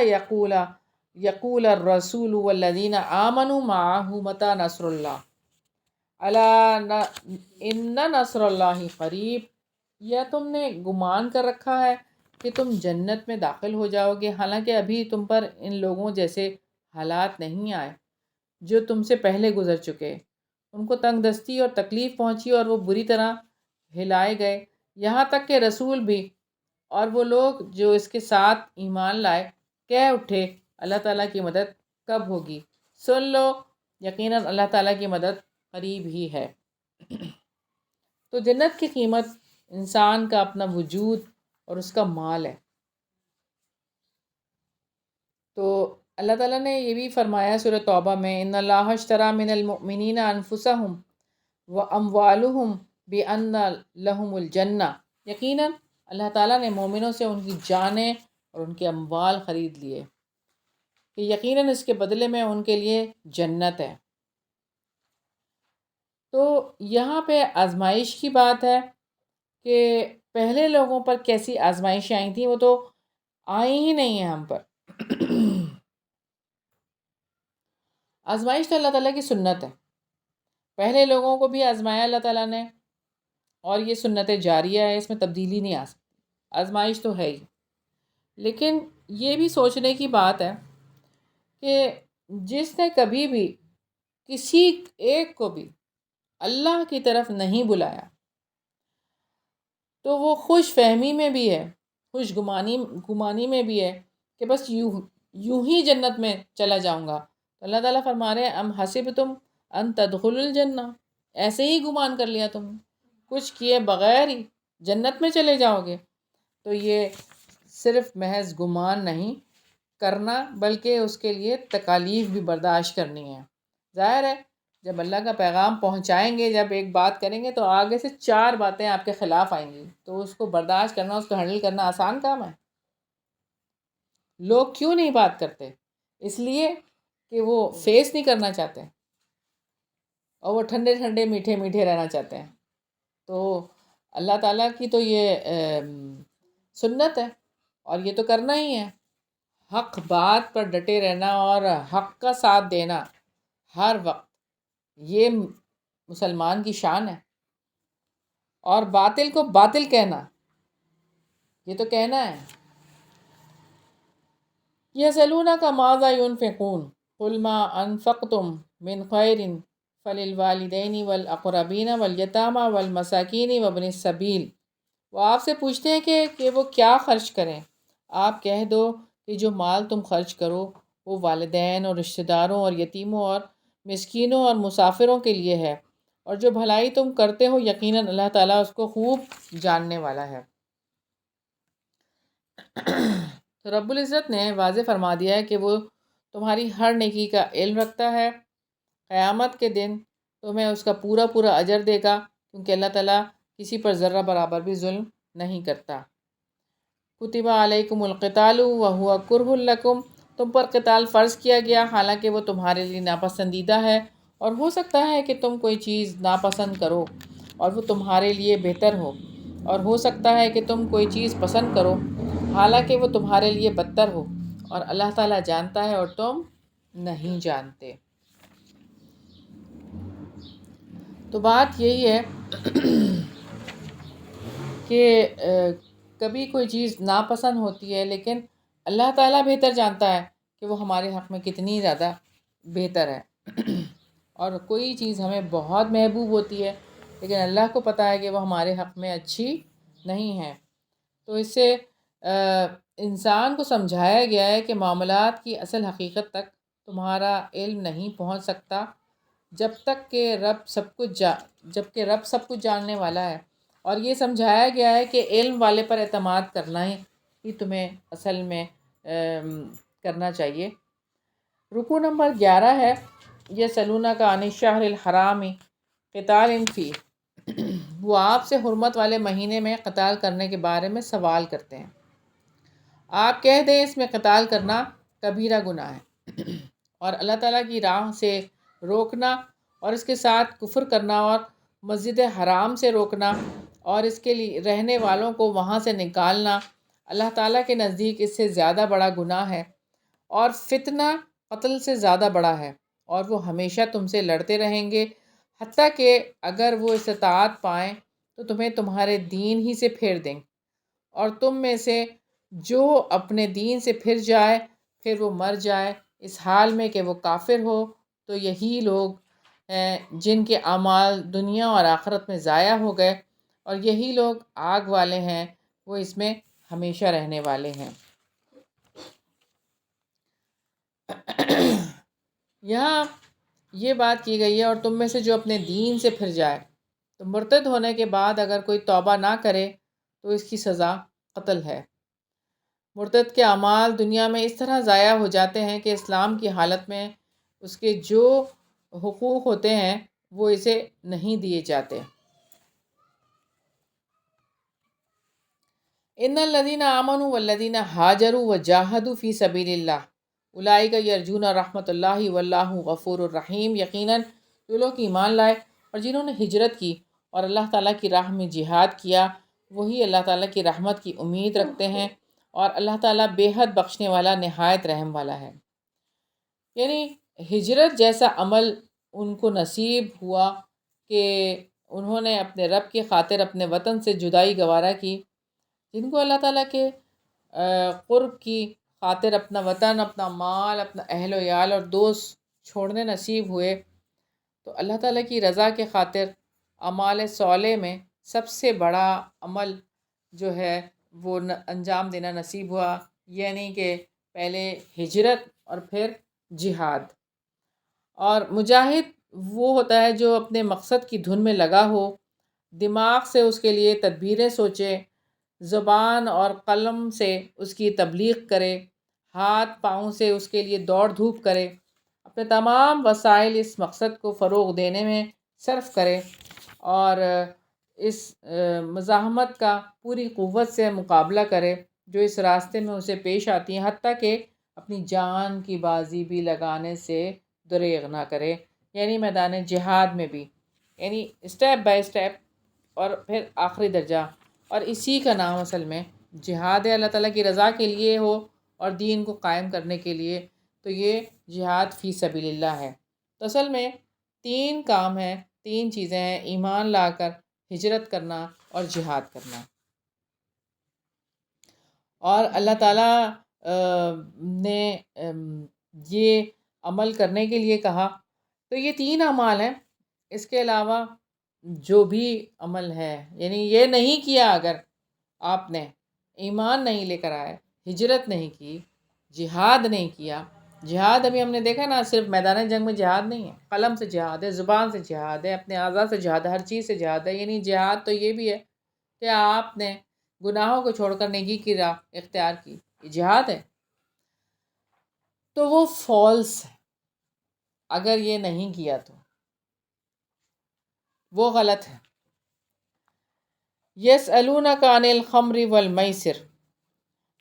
يقول الرسول والذين آمنوا معه متى نصر الله الا ان نصر اللہ قریب، یا تم نے گمان کر رکھا ہے کہ تم جنت میں داخل ہو جاؤ گے حالانکہ ابھی تم پر ان لوگوں جیسے حالات نہیں آئے جو تم سے پہلے گزر چکے، ان کو تنگ دستی اور تکلیف پہنچی اور وہ بری طرح ہلائے گئے، یہاں تک کہ رسول بھی اور وہ لوگ جو اس کے ساتھ ایمان لائے کہہ اٹھے اللہ تعالیٰ کی مدد کب ہوگی، سن لو یقیناً اللہ تعالیٰ کی مدد قریب ہی ہے۔ تو جنت کی قیمت انسان کا اپنا وجود اور اس کا مال ہے۔ تو اللہ تعالیٰ نے یہ بھی فرمایا سورہ توبہ میں، ان اللہ اشتری من المؤمنین انفسہم واموالہم بان لہم الجنہ، یقیناً اللہ تعالیٰ نے مومنوں سے ان کی جانیں اور ان کے اموال خرید لیے کہ یقیناً اس کے بدلے میں ان کے لیے جنت ہے۔ تو یہاں پہ آزمائش کی بات ہے کہ پہلے لوگوں پر کیسی آزمائشیں آئی تھیں، وہ تو آئی ہی نہیں ہیں ہم پر۔ آزمائش تو اللہ تعالیٰ کی سنت ہے، پہلے لوگوں کو بھی آزمایا اللہ تعالیٰ نے، اور یہ سنت جاریہ ہے، اس میں تبدیلی نہیں آ سکتی، آزمائش تو ہے ہی۔ لیکن یہ بھی سوچنے کی بات ہے کہ جس نے کبھی بھی کسی ایک کو بھی اللہ کی طرف نہیں بلایا تو وہ خوش فہمی میں بھی ہے، خوش گمانی میں بھی ہے کہ بس یوں ہی جنت میں چلا جاؤں گا۔ تو اللہ تعالیٰ فرما رہے ہیں ام حسبتم ان تدخلوا الجنہ، ایسے ہی گمان کر لیا تم کچھ کیے بغیر ہی جنت میں چلے جاؤ گے؟ تو یہ صرف محض گمان نہیں کرنا، بلکہ اس کے لیے تکالیف بھی برداشت کرنی ہے۔ ظاہر ہے جب اللہ کا پیغام پہنچائیں گے، جب ایک بات کریں گے تو آگے سے 4 باتیں آپ کے خلاف آئیں گی، تو اس کو برداشت کرنا، اس کو ہینڈل کرنا آسان کام ہے؟ لوگ کیوں نہیں بات کرتے؟ اس لیے کہ وہ فیس نہیں کرنا چاہتے، اور وہ ٹھنڈے ٹھنڈے میٹھے میٹھے رہنا چاہتے ہیں۔ تو اللہ تعالیٰ کی تو یہ سنت ہے، اور یہ تو کرنا ہی ہے، حق بات پر ڈٹے رہنا اور حق کا ساتھ دینا ہر وقت، یہ مسلمان کی شان ہے۔ اور باطل کو باطل کہنا، یہ تو کہنا ہے۔ یسألونک ماذا ينفقون قل ما انفقتم من خیر فللوالدین والاقربین والیتامى والمساکین وابن السبیل، وہ آپ سے پوچھتے ہیں کہ وہ کیا خرچ کریں۔ آپ کہہ دو کہ جو مال تم خرچ کرو وہ والدین اور رشتہ داروں اور یتیموں اور مسکینوں اور مسافروں کے لیے ہے، اور جو بھلائی تم کرتے ہو یقیناً اللہ تعالیٰ اس کو خوب جاننے والا ہے۔ تو رب العزت نے واضح فرما دیا ہے کہ وہ تمہاری ہر نیکی کا علم رکھتا ہے، قیامت کے دن تمہیں اس کا پورا پورا اجر دے گا، کیونکہ اللہ تعالیٰ کسی پر ذرہ برابر بھی ظلم نہیں کرتا۔ کتب علیکم القتال وہو کرہ لکم، تم پر قتال فرض کیا گیا حالانکہ وہ تمہارے لیے ناپسندیدہ ہے، اور ہو سکتا ہے کہ تم کوئی چیز ناپسند کرو اور وہ تمہارے لیے بہتر ہو، اور ہو سکتا ہے کہ تم کوئی چیز پسند کرو حالانکہ وہ تمہارے لیے بدتر ہو، اور اللہ تعالیٰ جانتا ہے اور تم نہیں جانتے۔ تو بات یہی ہے کہ کبھی کوئی چیز ناپسند ہوتی ہے، لیکن اللہ تعالیٰ بہتر جانتا ہے کہ وہ ہمارے حق میں کتنی زیادہ بہتر ہے۔ اور کوئی چیز ہمیں بہت محبوب ہوتی ہے، لیکن اللہ کو پتہ ہے کہ وہ ہمارے حق میں اچھی نہیں ہے۔ تو اس سے انسان کو سمجھایا گیا ہے کہ معاملات کی اصل حقیقت تک تمہارا علم نہیں پہنچ سکتا جب تک کہ جبکہ رب سب کچھ جاننے والا ہے، اور یہ سمجھایا گیا ہے کہ علم والے پر اعتماد کرنا ہی تمہیں اصل میں کرنا چاہیے۔ رکوع نمبر 11 ہے، یسألونک عن الشہر الحرام قتال فیہ، وہ آپ سے حرمت والے مہینے میں قتال کرنے کے بارے میں سوال کرتے ہیں۔ آپ کہہ دیں اس میں قتال کرنا کبیرہ گناہ ہے، اور اللہ تعالیٰ کی راہ سے روکنا اور اس کے ساتھ کفر کرنا اور مسجد حرام سے روکنا اور اس کے لیے رہنے والوں کو وہاں سے نکالنا اللہ تعالیٰ کے نزدیک اس سے زیادہ بڑا گناہ ہے، اور فتنہ قتل سے زیادہ بڑا ہے، اور وہ ہمیشہ تم سے لڑتے رہیں گے حتیٰ کہ اگر وہ استطاعت پائیں تو تمہیں تمہارے دین ہی سے پھیر دیں، اور تم میں سے جو اپنے دین سے پھر جائے پھر وہ مر جائے اس حال میں کہ وہ کافر ہو، تو یہی لوگ ہیں جن کے اعمال دنیا اور آخرت میں ضائع ہو گئے، اور یہی لوگ آگ والے ہیں، وہ اس میں ہمیشہ رہنے والے ہیں۔ یہاں یہ بات کی گئی ہے، اور تم میں سے جو اپنے دین سے پھر جائے، تو مرتد ہونے کے بعد اگر کوئی توبہ نہ کرے تو اس کی سزا قتل ہے۔ مرتد کے اعمال دنیا میں اس طرح ضائع ہو جاتے ہیں کہ اسلام کی حالت میں اس کے جو حقوق ہوتے ہیں وہ اسے نہیں دیے جاتے۔ ان الذین آمنوا والذین ہاجروا وجاہدوا فی سبیل اللہ اولئک یرجون رحمت اللہ واللہ غفور الرحیم۔ یقیناً جو لوگ ایمان لائے اور جنہوں نے ہجرت کی اور اللہ تعالیٰ کی راہ میں جہاد کیا، وہی اللہ تعالیٰ کی رحمت کی امید رکھتے ہیں، اور اللہ تعالیٰ بے حد بخشنے والا نہایت رحم والا ہے۔ یعنی ہجرت جیسا عمل ان کو نصیب ہوا کہ انہوں نے اپنے رب کی خاطر اپنے وطن سے جدائی گوارا کی۔ جن کو اللہ تعالیٰ کے قرب کی خاطر اپنا وطن، اپنا مال، اپنا اہل و عیال اور دوست چھوڑنے نصیب ہوئے، تو اللہ تعالیٰ کی رضا کے خاطر اعمال صالح میں سب سے بڑا عمل جو ہے وہ انجام دینا نصیب ہوا، یعنی کہ پہلے ہجرت اور پھر جہاد۔ اور مجاہد وہ ہوتا ہے جو اپنے مقصد کی دھن میں لگا ہو، دماغ سے اس کے لیے تدبیریں سوچے، زبان اور قلم سے اس کی تبلیغ کرے، ہاتھ پاؤں سے اس کے لیے دوڑ دھوپ کرے، اپنے تمام وسائل اس مقصد کو فروغ دینے میں صرف کرے، اور اس مزاحمت کا پوری قوت سے مقابلہ کرے جو اس راستے میں اسے پیش آتی ہیں، حتیٰ کہ اپنی جان کی بازی بھی لگانے سے دریغ نہ کرے، یعنی میدان جہاد میں بھی، یعنی اسٹیپ بائی اسٹیپ، اور پھر آخری درجہ، اور اسی کا نام اصل میں جہاد ہے۔ اللہ تعالیٰ کی رضا کے لیے ہو اور دین کو قائم کرنے کے لیے، تو یہ جہاد فی سبیل اللہ ہے۔ تو اصل میں 3 کام ہیں، 3 چیزیں ہیں: ایمان لا کر ہجرت کرنا اور جہاد کرنا۔ اور اللہ تعالیٰ نے یہ عمل کرنے کے لیے کہا، تو یہ 3 اعمال ہیں۔ اس کے علاوہ جو بھی عمل ہے، یعنی یہ نہیں کیا اگر آپ نے، ایمان نہیں لے کر آئے، ہجرت نہیں کی، جہاد نہیں کیا۔ جہاد ابھی ہم نے دیکھا نا، صرف میدان جنگ میں جہاد نہیں ہے، قلم سے جہاد ہے، زبان سے جہاد ہے، اپنے اعضاء سے جہاد ہے، ہر چیز سے جہاد ہے۔ یعنی جہاد تو یہ بھی ہے کہ آپ نے گناہوں کو چھوڑ کر نیکی کی راہ اختیار کی، یہ جہاد ہے۔ تو وہ فالس ہے اگر یہ نہیں کیا تو وہ غلط ہے۔ یسألونک عن الخمر والمیسر،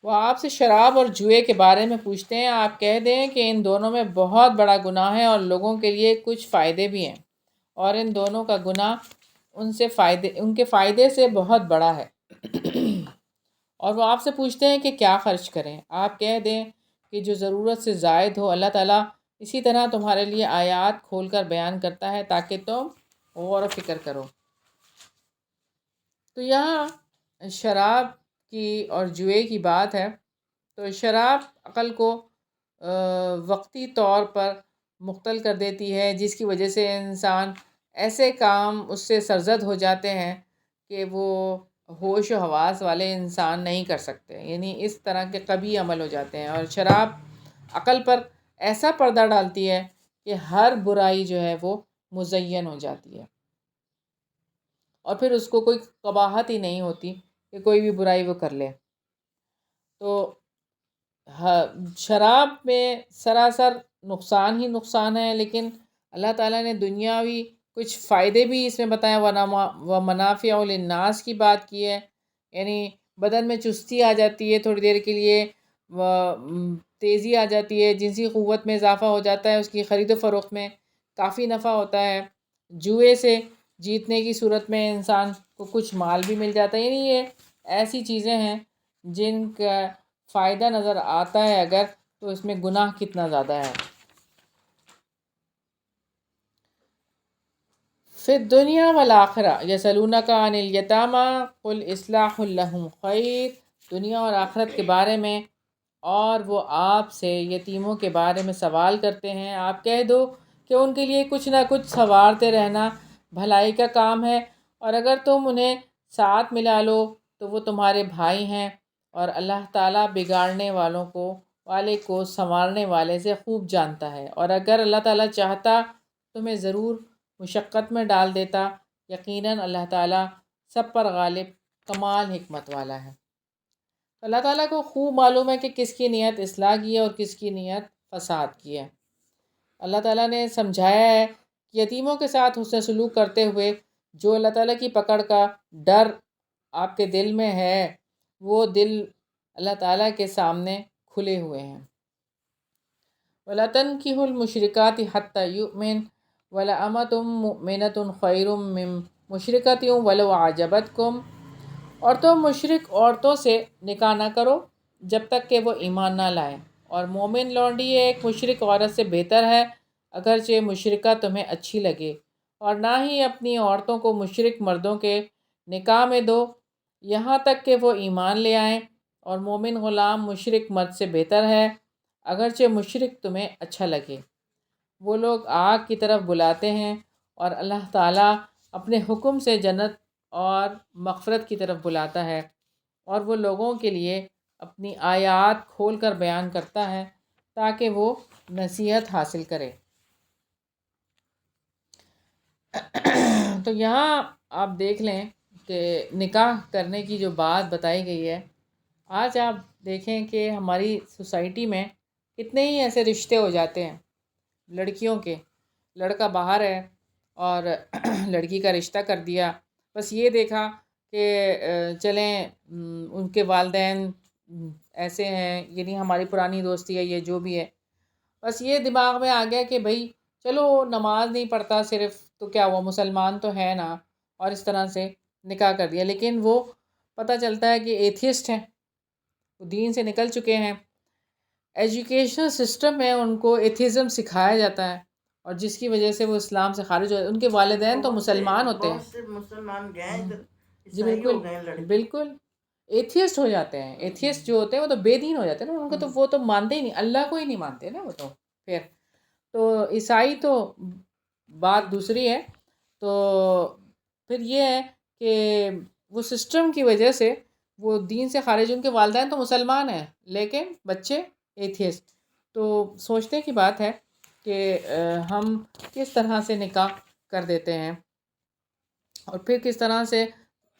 وہ آپ سے شراب اور جوئے کے بارے میں پوچھتے ہیں، آپ کہہ دیں کہ ان دونوں میں بہت بڑا گناہ ہے اور لوگوں کے لیے کچھ فائدے بھی ہیں، اور ان دونوں کا گناہ ان کے فائدے سے بہت بڑا ہے۔ اور وہ آپ سے پوچھتے ہیں کہ کیا خرچ کریں، آپ کہہ دیں کہ جو ضرورت سے زائد ہو۔ اللہ تعالیٰ اسی طرح تمہارے لیے آیات کھول کر بیان کرتا ہے تاکہ تم غور و فکر کرو۔ تو یہاں شراب کی اور جوئے کی بات ہے، تو شراب عقل کو وقتی طور پر مختل کر دیتی ہے، جس کی وجہ سے انسان ایسے کام اس سے سرزد ہو جاتے ہیں کہ وہ ہوش و حواس والے انسان نہیں کر سکتے، یعنی اس طرح کے قبیح عمل ہو جاتے ہیں۔ اور شراب عقل پر ایسا پردہ ڈالتی ہے کہ ہر برائی جو ہے وہ مزین ہو جاتی ہے، اور پھر اس کو کوئی قباحت ہی نہیں ہوتی کہ کوئی بھی برائی وہ کر لے۔ تو شراب میں سراسر نقصان ہی نقصان ہے، لیکن اللہ تعالیٰ نے دنیاوی کچھ فائدے بھی اس میں بتائے، وَمَنَافِعُ لِلنَّاسِ کی بات کی ہے، یعنی بدن میں چستی آ جاتی ہے تھوڑی دیر کے لیے، تیزی آ جاتی ہے، جنسی قوت میں اضافہ ہو جاتا ہے، اس کی خرید و فروخت میں کافی نفع ہوتا ہے، جوئے سے جیتنے کی صورت میں انسان کو کچھ مال بھی مل جاتا ہے۔ یعنی یہ ایسی چیزیں ہیں جن کا فائدہ نظر آتا ہے اگر، تو اس میں گناہ کتنا زیادہ ہے۔ فی الدنیا والآخرہ یسألونک عن الیتامی قل اصلاح لہم خیر، دنیا اور آخرت کے بارے میں اور وہ آپ سے یتیموں کے بارے میں سوال کرتے ہیں، آپ کہہ دو کہ ان کے لیے کچھ نہ کچھ سنوارتے رہنا بھلائی کا کام ہے، اور اگر تم انہیں ساتھ ملا لو تو وہ تمہارے بھائی ہیں، اور اللہ تعالیٰ بگاڑنے والے کو سنوارنے والے سے خوب جانتا ہے، اور اگر اللہ تعالیٰ چاہتا تمہیں ضرور مشقت میں ڈال دیتا، یقیناً اللہ تعالیٰ سب پر غالب کمال حکمت والا ہے۔ تو اللہ تعالیٰ کو خوب معلوم ہے کہ کس کی نیت اصلاح کی ہے اور کس کی نیت فساد کی ہے۔ اللہ تعالیٰ نے سمجھایا ہے کہ یتیموں کے ساتھ حسن سلوک کرتے ہوئے جو اللہ تعالیٰ کی پکڑ کا ڈر آپ کے دل میں ہے، وہ دل اللہ تعالیٰ کے سامنے کھلے ہوئے ہیں۔ وَلَا تَنْكِحُوا الْمُشْرِكَاتِ حَتَّى يُؤْمِنْ وَلَأَمَةٌ مُؤْمِنَةٌ خَيْرٌ مِّن مُشْرِكَةٍ وَلَوْ أَعْجَبَتْكُمْ، اور تم مشرک عورتوں سے نکاح نہ کرو جب تک کہ وہ ایمان نہ لائیں، اور مومن لونڈی ایک مشرک عورت سے بہتر ہے اگرچہ مشرکہ تمہیں اچھی لگے، اور نہ ہی اپنی عورتوں کو مشرک مردوں کے نکاح میں دو یہاں تک کہ وہ ایمان لے آئیں، اور مومن غلام مشرک مرد سے بہتر ہے اگرچہ مشرک تمہیں اچھا لگے۔ وہ لوگ آگ کی طرف بلاتے ہیں اور اللہ تعالیٰ اپنے حکم سے جنت اور مغفرت کی طرف بلاتا ہے، اور وہ لوگوں کے لیے اپنی آیات کھول کر بیان کرتا ہے تاکہ وہ نصیحت حاصل کرے۔ تو یہاں آپ دیکھ لیں کہ نکاح کرنے کی جو بات بتائی گئی ہے، آج آپ دیکھیں کہ ہماری سوسائٹی میں کتنے ہی ایسے رشتے ہو جاتے ہیں لڑکیوں کے، لڑکا باہر ہے اور لڑکی کا رشتہ کر دیا، بس یہ دیکھا کہ چلیں ان کے والدین ایسے ہیں، یعنی ہماری پرانی دوستی ہے، یہ جو بھی ہے، بس یہ دماغ میں آ گیا کہ بھئی چلو نماز نہیں پڑھتا صرف تو کیا وہ مسلمان تو ہے نا، اور اس طرح سے نکاح کر دیا۔ لیکن وہ پتہ چلتا ہے کہ ایتھیسٹ ہیں، وہ دین سے نکل چکے ہیں۔ ایجوکیشنل سسٹم میں ان کو ایتھیزم سکھایا جاتا ہے، اور جس کی وجہ سے وہ اسلام سے خارج ہو جاتے ہیں۔ ان کے والدین تو مسلمان ہوتے ہیں، بہت سے مسلمان گئے ہیں ادھر، جی عیسائی بالکل ہو گئے لڑکے۔ بالکل ایتھیسٹ ہو جاتے ہیں۔ ایتھیسٹ جو ہوتے ہیں وہ تو بے دین ہو جاتے ہیں نا، ان کو تو وہ تو مانتے ہی نہیں، اللہ کو ہی نہیں مانتے نا وہ تو۔ پھر تو عیسائی تو بات دوسری ہے۔ تو پھر یہ ہے کہ وہ سسٹم کی وجہ سے وہ دین سے خارج، ان کے والدین تو مسلمان ہیں لیکن بچے ایتھیسٹ۔ تو سوچنے کی بات ہے کہ ہم کس طرح سے نکاح کر دیتے ہیں، اور پھر کس طرح سے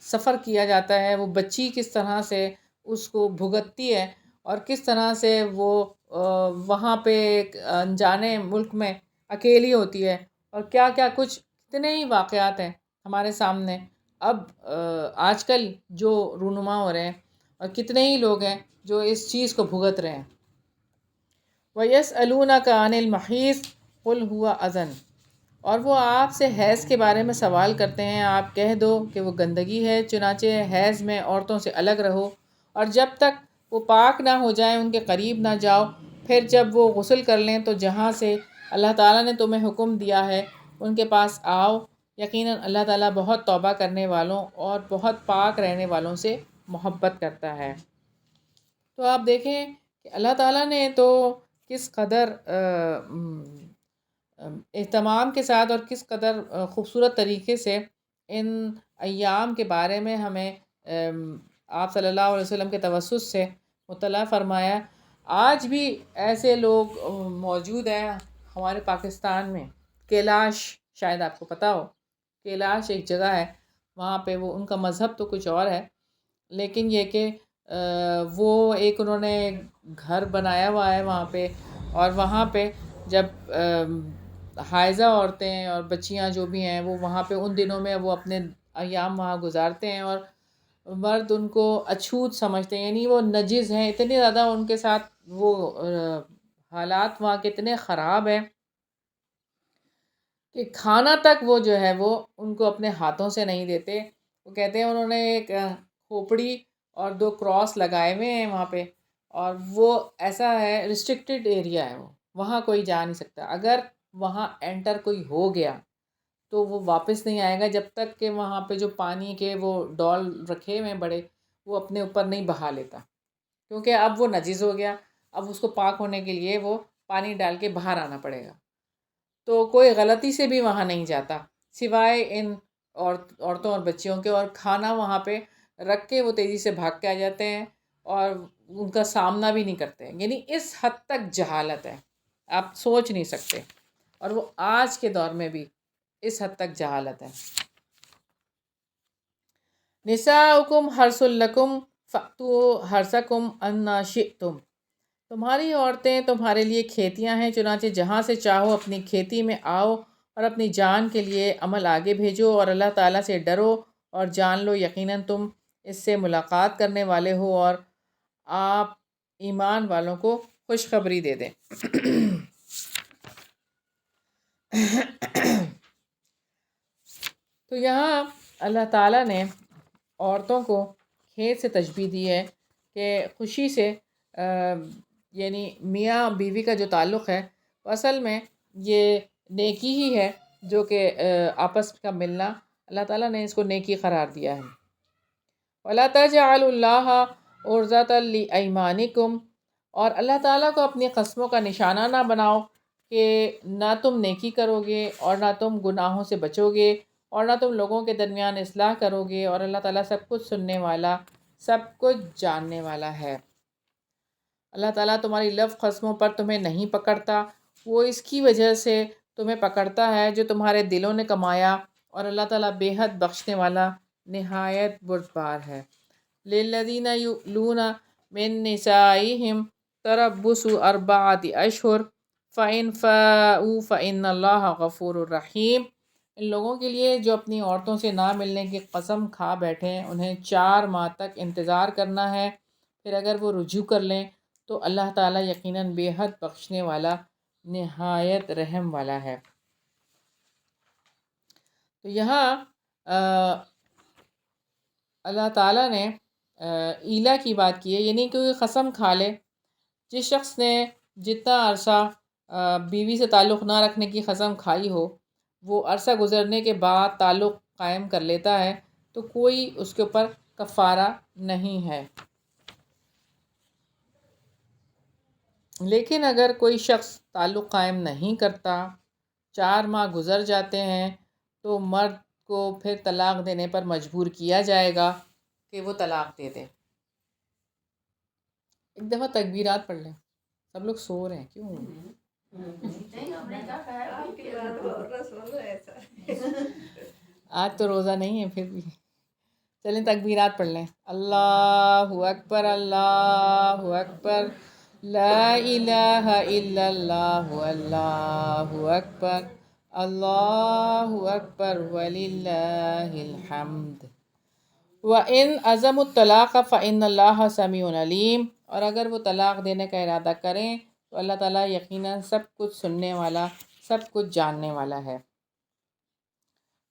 سفر کیا جاتا ہے، وہ بچی کس طرح سے اس کو بھگتتی ہے، اور کس طرح سے وہ وہاں پہ ایک انجانے ملک میں اکیلی ہوتی ہے، اور کیا کیا کچھ کتنے ہی واقعات ہیں ہمارے سامنے اب آج کل جو رونما ہو رہے ہیں، اور کتنے ہی لوگ ہیں جو اس چیز کو بھگت رہے ہیں۔ وَيَسْأَلُونَكَ عَنِ الْمَحِيضِ قُلْ هُوَ أَذًى، اور وہ آپ سے حیض کے بارے میں سوال کرتے ہیں، آپ کہہ دو کہ وہ گندگی ہے، چنانچہ حیض میں عورتوں سے الگ رہو، اور جب تک وہ پاک نہ ہو جائیں ان کے قریب نہ جاؤ، پھر جب وہ غسل کر لیں تو جہاں سے اللہ تعالیٰ نے تمہیں حکم دیا ہے ان کے پاس آؤ، یقیناً اللہ تعالیٰ بہت توبہ کرنے والوں اور بہت پاک رہنے والوں سے محبت کرتا ہے۔ تو آپ دیکھیں کہ اللہ تعالیٰ نے تو کس قدر اہتمام کے ساتھ اور کس قدر خوبصورت طریقے سے ان ایام کے بارے میں ہمیں آپ صلی اللہ علیہ وسلم کے توسط سے مطلع فرمایا۔ آج بھی ایسے لوگ موجود ہیں ہمارے پاکستان میں، کیلاش، شاید آپ کو پتہ ہو، کیلاش ایک جگہ ہے، وہاں پہ وہ ان کا مذہب تو کچھ اور ہے، لیکن یہ کہ وہ ایک انہوں نے گھر بنایا ہوا ہے وہاں پہ، اور وہاں پہ جب حائضہ عورتیں اور بچیاں جو بھی ہیں وہ وہاں پہ ان دنوں میں وہ اپنے ایام وہاں گزارتے ہیں، اور مرد ان کو اچھوت سمجھتے ہیں، یعنی وہ نجس ہیں، اتنے زیادہ ان کے ساتھ وہ حالات وہاں کے اتنے خراب ہیں کہ کھانا تک وہ جو ہے وہ ان کو اپنے ہاتھوں سے نہیں دیتے۔ وہ کہتے ہیں انہوں نے ایک کھوپڑی اور 2 کراس لگائے ہوئے ہیں وہاں پہ، اور وہ ایسا ہے ریسٹرکٹڈ ایریا ہے، وہ وہاں کوئی جا نہیں سکتا، اگر وہاں انٹر کوئی ہو گیا تو وہ واپس نہیں آئے گا جب تک کہ وہاں پہ جو پانی کے وہ ڈول رکھے ہوئے ہیں بڑے، وہ اپنے اوپر نہیں بہا لیتا، کیونکہ اب وہ نجس ہو گیا، اب اس کو پاک ہونے کے لیے وہ پانی ڈال کے باہر آنا پڑے گا۔ تو کوئی غلطی سے بھی وہاں نہیں جاتا سوائے ان عورتوں اور بچیوں کے، اور کھانا وہاں پہ رکھ کے وہ تیزی سے بھاگ کے آ جاتے ہیں، اور ان کا سامنا بھی نہیں کرتے، یعنی اس حد تک جہالت ہے آپ سوچ نہیں سکتے، اور وہ آج کے دور میں بھی اس حد تک جہالت ہے۔ نساؤکم حرث لکم فَأْتُوا حَرْثَكُمْ أَنَّا شِئْتُمْ، تمہاری عورتیں تمہارے لیے کھیتیاں ہیں، چنانچہ جہاں سے چاہو اپنی کھیتی میں آؤ، اور اپنی جان کے لیے عمل آگے بھیجو، اور اللہ تعالیٰ سے ڈرو، اور جان لو یقیناً تم اس سے ملاقات کرنے والے ہو، اور آپ ایمان والوں کو خوشخبری دے دیں۔ تو یہاں اللہ تعالیٰ نے عورتوں کو کھیت سے تشبیہ دی ہے کہ خوشی سے یعنی میاں بیوی کا جو تعلق ہے وہ اصل میں یہ نیکی ہی ہے، جو کہ آپس کا ملنا، اللہ تعالیٰ نے اس کو نیکی قرار دیا ہے۔ وَلَا تَجْعَلُوا اللَّهَ عُرْضَةً لِأَيْمَانِكُمْ، اور اللہ تعالیٰ کو اپنی قسموں کا نشانہ نہ بناؤ کہ نہ تم نیکی کرو گے اور نہ تم گناہوں سے بچو گے اور نہ تم لوگوں کے درمیان اصلاح کرو گے، اور اللہ تعالیٰ سب کچھ سننے والا، سب کچھ جاننے والا ہے۔ اللہ تعالیٰ تمہاری لفظ قسموں پر تمہیں نہیں پکڑتا، وہ اس کی وجہ سے تمہیں پکڑتا ہے جو تمہارے دلوں نے کمایا، اور اللہ تعالیٰ بے حد بخشنے والا، نہایت بردبار ہے۔ لِلَّذِينَ يُؤْلُونَ مِن نِّسَائِهِمْ تَرَبُّصُ أَرْبَعَةِ أَشْهُرٍ فَإِنْ فَاءُوا فَإِنَّ اللَّهَ غَفُورٌ رَحِيمٌ، ان لوگوں کے لیے جو اپنی عورتوں سے نہ ملنے کی قسم کھا بیٹھیں، انہیں 4 ماہ تک انتظار کرنا ہے، پھر اگر وہ رجوع کر لیں تو اللہ تعالیٰ یقیناً بے حد بخشنے والا، نہایت رحم والا ہے۔ تو یہاں اللہ تعالیٰ نے ایلا کی بات کی ہے، یعنی کوئی قسم کھا لے، جس شخص نے جتنا عرصہ بیوی سے تعلق نہ رکھنے کی قسم کھائی ہو، وہ عرصہ گزرنے کے بعد تعلق قائم کر لیتا ہے تو کوئی اس کے اوپر کفارہ نہیں ہے۔ لیکن اگر کوئی شخص تعلق قائم نہیں کرتا، 4 ماہ گزر جاتے ہیں، تو مرد کو پھر طلاق دینے پر مجبور کیا جائے گا کہ وہ طلاق دے دے۔ ایک دفعہ تکبیرات پڑھ لیں، سب لوگ سو رہے ہیں کیوں؟ آج تو روزہ نہیں ہے، پھر بھی چلیں تکبیرات پڑھ لیں۔ اللہ اکبر، اللہ اکبر، لا الہ الا اللہ، اللہ اکبر، اللہ اکبر وللہ الحمد۔ وَإِنْ عَزَمُوا الطَّلَاقَ فَإِنَّ اللَّهَ سَمِيعٌ عَلِيمٌ، اور اگر وہ طلاق دینے کا ارادہ کریں تو اللہ تعالیٰ یقیناً سب کچھ سننے والا، سب کچھ جاننے والا ہے۔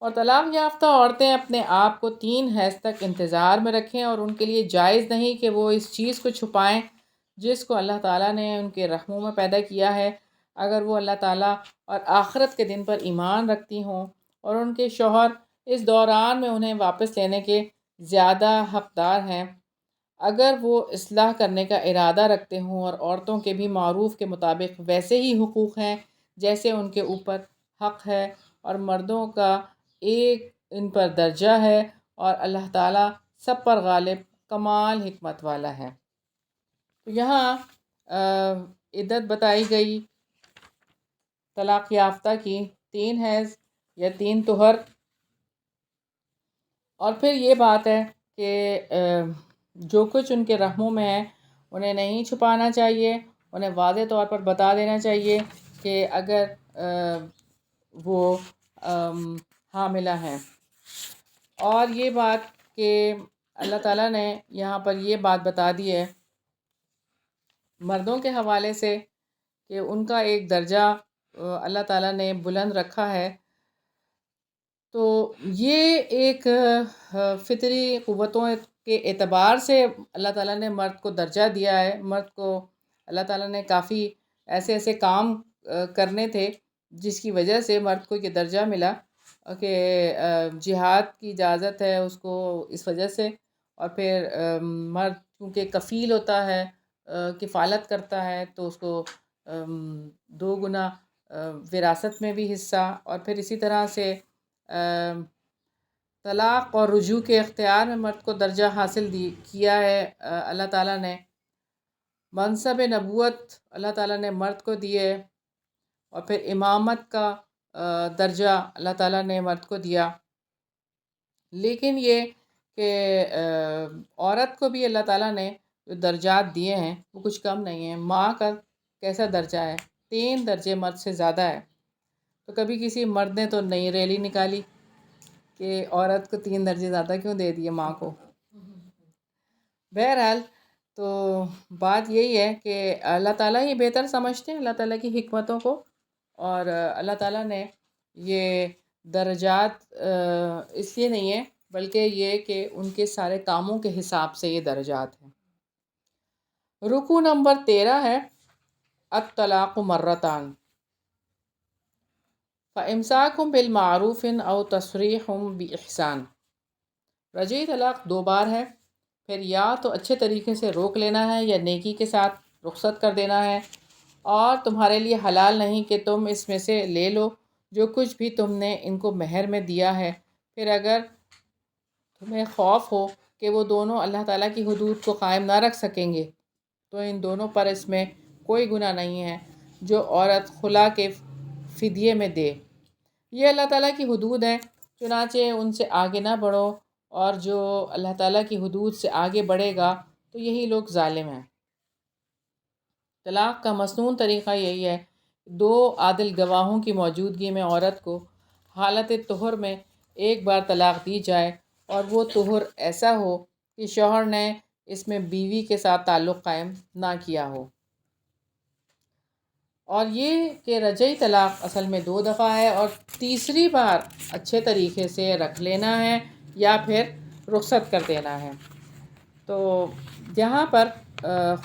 اور طلاق یافتہ عورتیں اپنے آپ کو 3 حیض تک انتظار میں رکھیں، اور ان کے لیے جائز نہیں کہ وہ اس چیز کو چھپائیں جس کو اللہ تعالیٰ نے ان کے رحموں میں پیدا کیا ہے، اگر وہ اللہ تعالیٰ اور آخرت کے دن پر ایمان رکھتی ہوں، اور ان کے شوہر اس دوران میں انہیں واپس لینے کے زیادہ حقدار ہیں۔ اگر وہ اصلاح کرنے کا ارادہ رکھتے ہوں، اور عورتوں کے بھی معروف کے مطابق ویسے ہی حقوق ہیں جیسے ان کے اوپر حق ہے، اور مردوں کا ایک ان پر درجہ ہے، اور اللہ تعالیٰ سب پر غالب، کمال حکمت والا ہے۔ تو یہاں عدت بتائی گئی طلاق یافتہ کی 3 حیض یا 3 طہر، اور پھر یہ بات ہے کہ جو کچھ ان کے رحموں میں ہے انہیں نہیں چھپانا چاہیے، انہیں واضح طور پر بتا دینا چاہیے کہ اگر وہ حاملہ ہیں۔ اور یہ بات کہ اللہ تعالیٰ نے یہاں پر یہ بات بتا دی ہے مردوں کے حوالے سے کہ ان کا ایک درجہ اللہ تعالیٰ نے بلند رکھا ہے، تو یہ ایک فطری قوتوں کے اعتبار سے اللہ تعالیٰ نے مرد کو درجہ دیا ہے۔ مرد کو اللہ تعالیٰ نے کافی ایسے ایسے کام کرنے تھے جس کی وجہ سے مرد کو یہ درجہ ملا کہ جہاد کی اجازت ہے اس کو اس وجہ سے، اور پھر مرد چونکہ کفیل ہوتا ہے، کفالت کرتا ہے، تو اس کو 2 گنا وراثت میں بھی حصہ، اور پھر اسی طرح سے طلاق اور رجوع کے اختیار میں مرد کو درجہ حاصل کیا ہے اللہ تعالیٰ نے۔ منصب نبوت اللہ تعالیٰ نے مرد کو دیے، اور پھر امامت کا درجہ اللہ تعالیٰ نے مرد کو دیا۔ لیکن یہ کہ عورت کو بھی اللہ تعالیٰ نے جو درجات دیے ہیں وہ کچھ کم نہیں ہیں. ماں کا کیسا درجہ ہے؟ 3 درجے مرد سے زیادہ ہے. تو کبھی کسی مرد نے تو نئی ریلی نکالی کہ عورت کو 3 درجے زیادہ کیوں دے دیے ماں کو. بہرحال تو بات یہی ہے کہ اللہ تعالیٰ ہی بہتر سمجھتے ہیں اللہ تعالیٰ کی حکمتوں کو، اور اللہ تعالیٰ نے یہ درجات اس لیے نہیں ہے بلکہ یہ کہ ان کے سارے کاموں کے حساب سے یہ درجات ہیں. رکوع نمبر 13 ہے الطلاق مرتان فامساکم بالمعروف او تصریح باحسان. رجعی طلاق 2 بار ہے، پھر یا تو اچھے طریقے سے روک لینا ہے یا نیکی کے ساتھ رخصت کر دینا ہے، اور تمہارے لیے حلال نہیں کہ تم اس میں سے لے لو جو کچھ بھی تم نے ان کو مہر میں دیا ہے. پھر اگر تمہیں خوف ہو کہ وہ دونوں اللہ تعالیٰ کی حدود کو قائم نہ رکھ سکیں گے تو ان دونوں پر اس میں کوئی گناہ نہیں ہے جو عورت خلا کے فدیے میں دے. یہ اللہ تعالیٰ کی حدود ہیں، چنانچہ ان سے آگے نہ بڑھو، اور جو اللہ تعالیٰ کی حدود سے آگے بڑھے گا تو یہی لوگ ظالم ہیں. طلاق کا مسنون طریقہ یہی ہے، 2 عادل گواہوں کی موجودگی میں عورت کو حالت طہر میں ایک بار طلاق دی جائے، اور وہ طہر ایسا ہو کہ شوہر نے اس میں بیوی کے ساتھ تعلق قائم نہ کیا ہو. اور یہ کہ رجعی طلاق اصل میں 2 دفعہ ہے، اور تیسری بار اچھے طریقے سے رکھ لینا ہے یا پھر رخصت کر دینا ہے. تو یہاں پر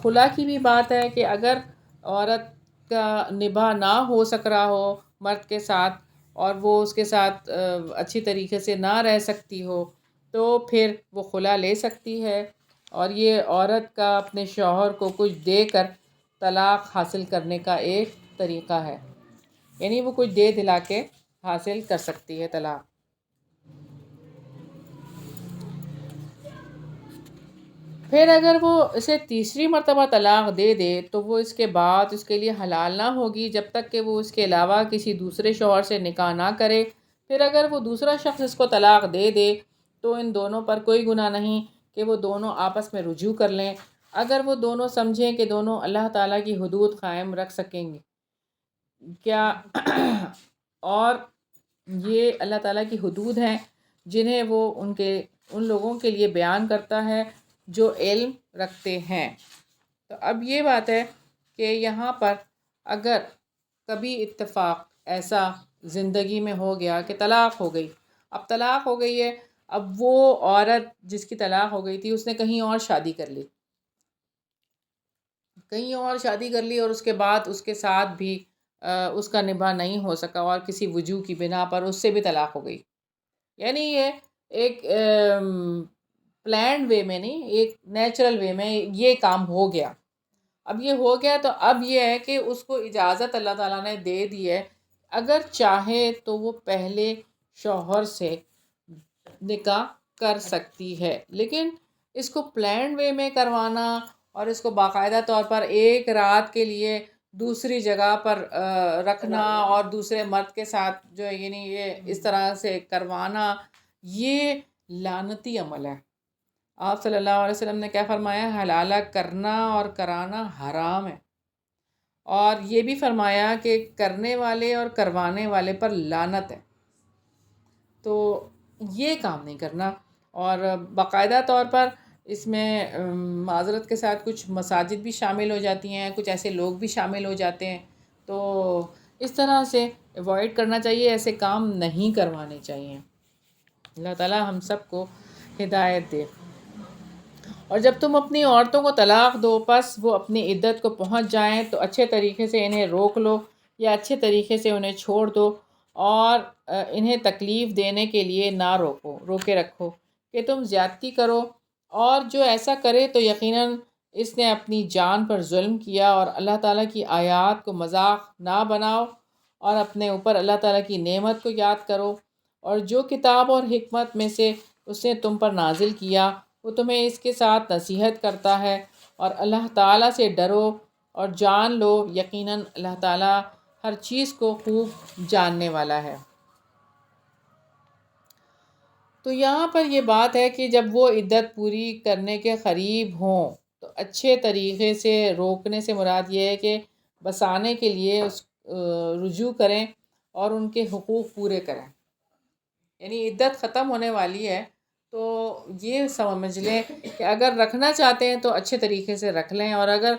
خلا کی بھی بات ہے کہ اگر عورت کا نباہ نہ ہو سک رہا ہو مرد کے ساتھ، اور وہ اس کے ساتھ اچھی طریقے سے نہ رہ سکتی ہو، تو پھر وہ خلا لے سکتی ہے. اور یہ عورت کا اپنے شوہر کو کچھ دے کر طلاق حاصل کرنے کا ایک طریقہ ہے، یعنی وہ کچھ دے دلا کے حاصل کر سکتی ہے طلاق. پھر اگر وہ اسے تیسری مرتبہ طلاق دے دے تو وہ اس کے بعد اس کے لیے حلال نہ ہوگی جب تک کہ وہ اس کے علاوہ کسی دوسرے شوہر سے نکاح نہ کرے. پھر اگر وہ دوسرا شخص اس کو طلاق دے دے تو ان دونوں پر کوئی گناہ نہیں کہ وہ دونوں آپس میں رجوع کر لیں، اگر وہ دونوں سمجھیں کہ دونوں اللہ تعالیٰ کی حدود قائم رکھ سکیں گے. کیا اور یہ اللہ تعالیٰ کی حدود ہیں جنہیں وہ ان لوگوں کے لیے بیان کرتا ہے جو علم رکھتے ہیں. تو اب یہ بات ہے کہ یہاں پر اگر کبھی اتفاق ایسا زندگی میں ہو گیا کہ طلاق ہو گئی، اب طلاق ہو گئی ہے، اب وہ عورت جس کی طلاق ہو گئی تھی اس نے کہیں اور شادی کر لی، اور اس کے بعد اس کے ساتھ بھی اس کا نباہ نہیں ہو سکا اور کسی وجوہ کی بنا پر اس سے بھی طلاق ہو گئی. یعنی یہ ایک پلانڈ وے میں نہیں، ایک نیچرل وے میں یہ کام ہو گیا. اب یہ ہو گیا تو اب یہ ہے کہ اس کو اجازت اللہ تعالیٰ نے دے دی ہے، اگر چاہے تو وہ پہلے شوہر سے نکاح کر سکتی ہے. لیکن اس کو پلانڈ وے میں کروانا اور اس کو باقاعدہ طور پر ایک رات کے لیے دوسری جگہ پر رکھنا اور دوسرے مرد کے ساتھ جو ہے یعنی یہ اس طرح سے کروانا، یہ لعنتی عمل ہے. آپ صلی اللہ علیہ وسلم نے کیا فرمایا؟ حلالہ کرنا اور کرانا حرام ہے، اور یہ بھی فرمایا کہ کرنے والے اور کروانے والے پر لعنت ہے. تو یہ کام نہیں کرنا. اور باقاعدہ طور پر اس میں معذرت کے ساتھ کچھ مساجد بھی شامل ہو جاتی ہیں، کچھ ایسے لوگ بھی شامل ہو جاتے ہیں، تو اس طرح سے ایوائڈ کرنا چاہیے، ایسے کام نہیں کروانے چاہیے. اللہ تعالیٰ ہم سب کو ہدایت دے. اور جب تم اپنی عورتوں کو طلاق دو پس وہ اپنی عدت کو پہنچ جائیں تو اچھے طریقے سے انہیں روک لو یا اچھے طریقے سے انہیں چھوڑ دو، اور انہیں تکلیف دینے کے لیے نہ روکے رکھو کہ تم زیادتی کرو. اور جو ایسا کرے تو یقیناً اس نے اپنی جان پر ظلم کیا. اور اللہ تعالیٰ کی آیات کو مذاق نہ بناؤ اور اپنے اوپر اللہ تعالیٰ کی نعمت کو یاد کرو، اور جو کتاب اور حکمت میں سے اس نے تم پر نازل کیا وہ تمہیں اس کے ساتھ نصیحت کرتا ہے. اور اللہ تعالیٰ سے ڈرو اور جان لو یقیناً اللہ تعالیٰ ہر چیز کو خوب جاننے والا ہے. تو یہاں پر یہ بات ہے کہ جب وہ عدت پوری کرنے کے قریب ہوں تو اچھے طریقے سے، روکنے سے مراد یہ ہے کہ بسانے کے لیے رجوع کریں اور ان کے حقوق پورے کریں. یعنی عدت ختم ہونے والی ہے تو یہ سمجھ لیں کہ اگر رکھنا چاہتے ہیں تو اچھے طریقے سے رکھ لیں، اور اگر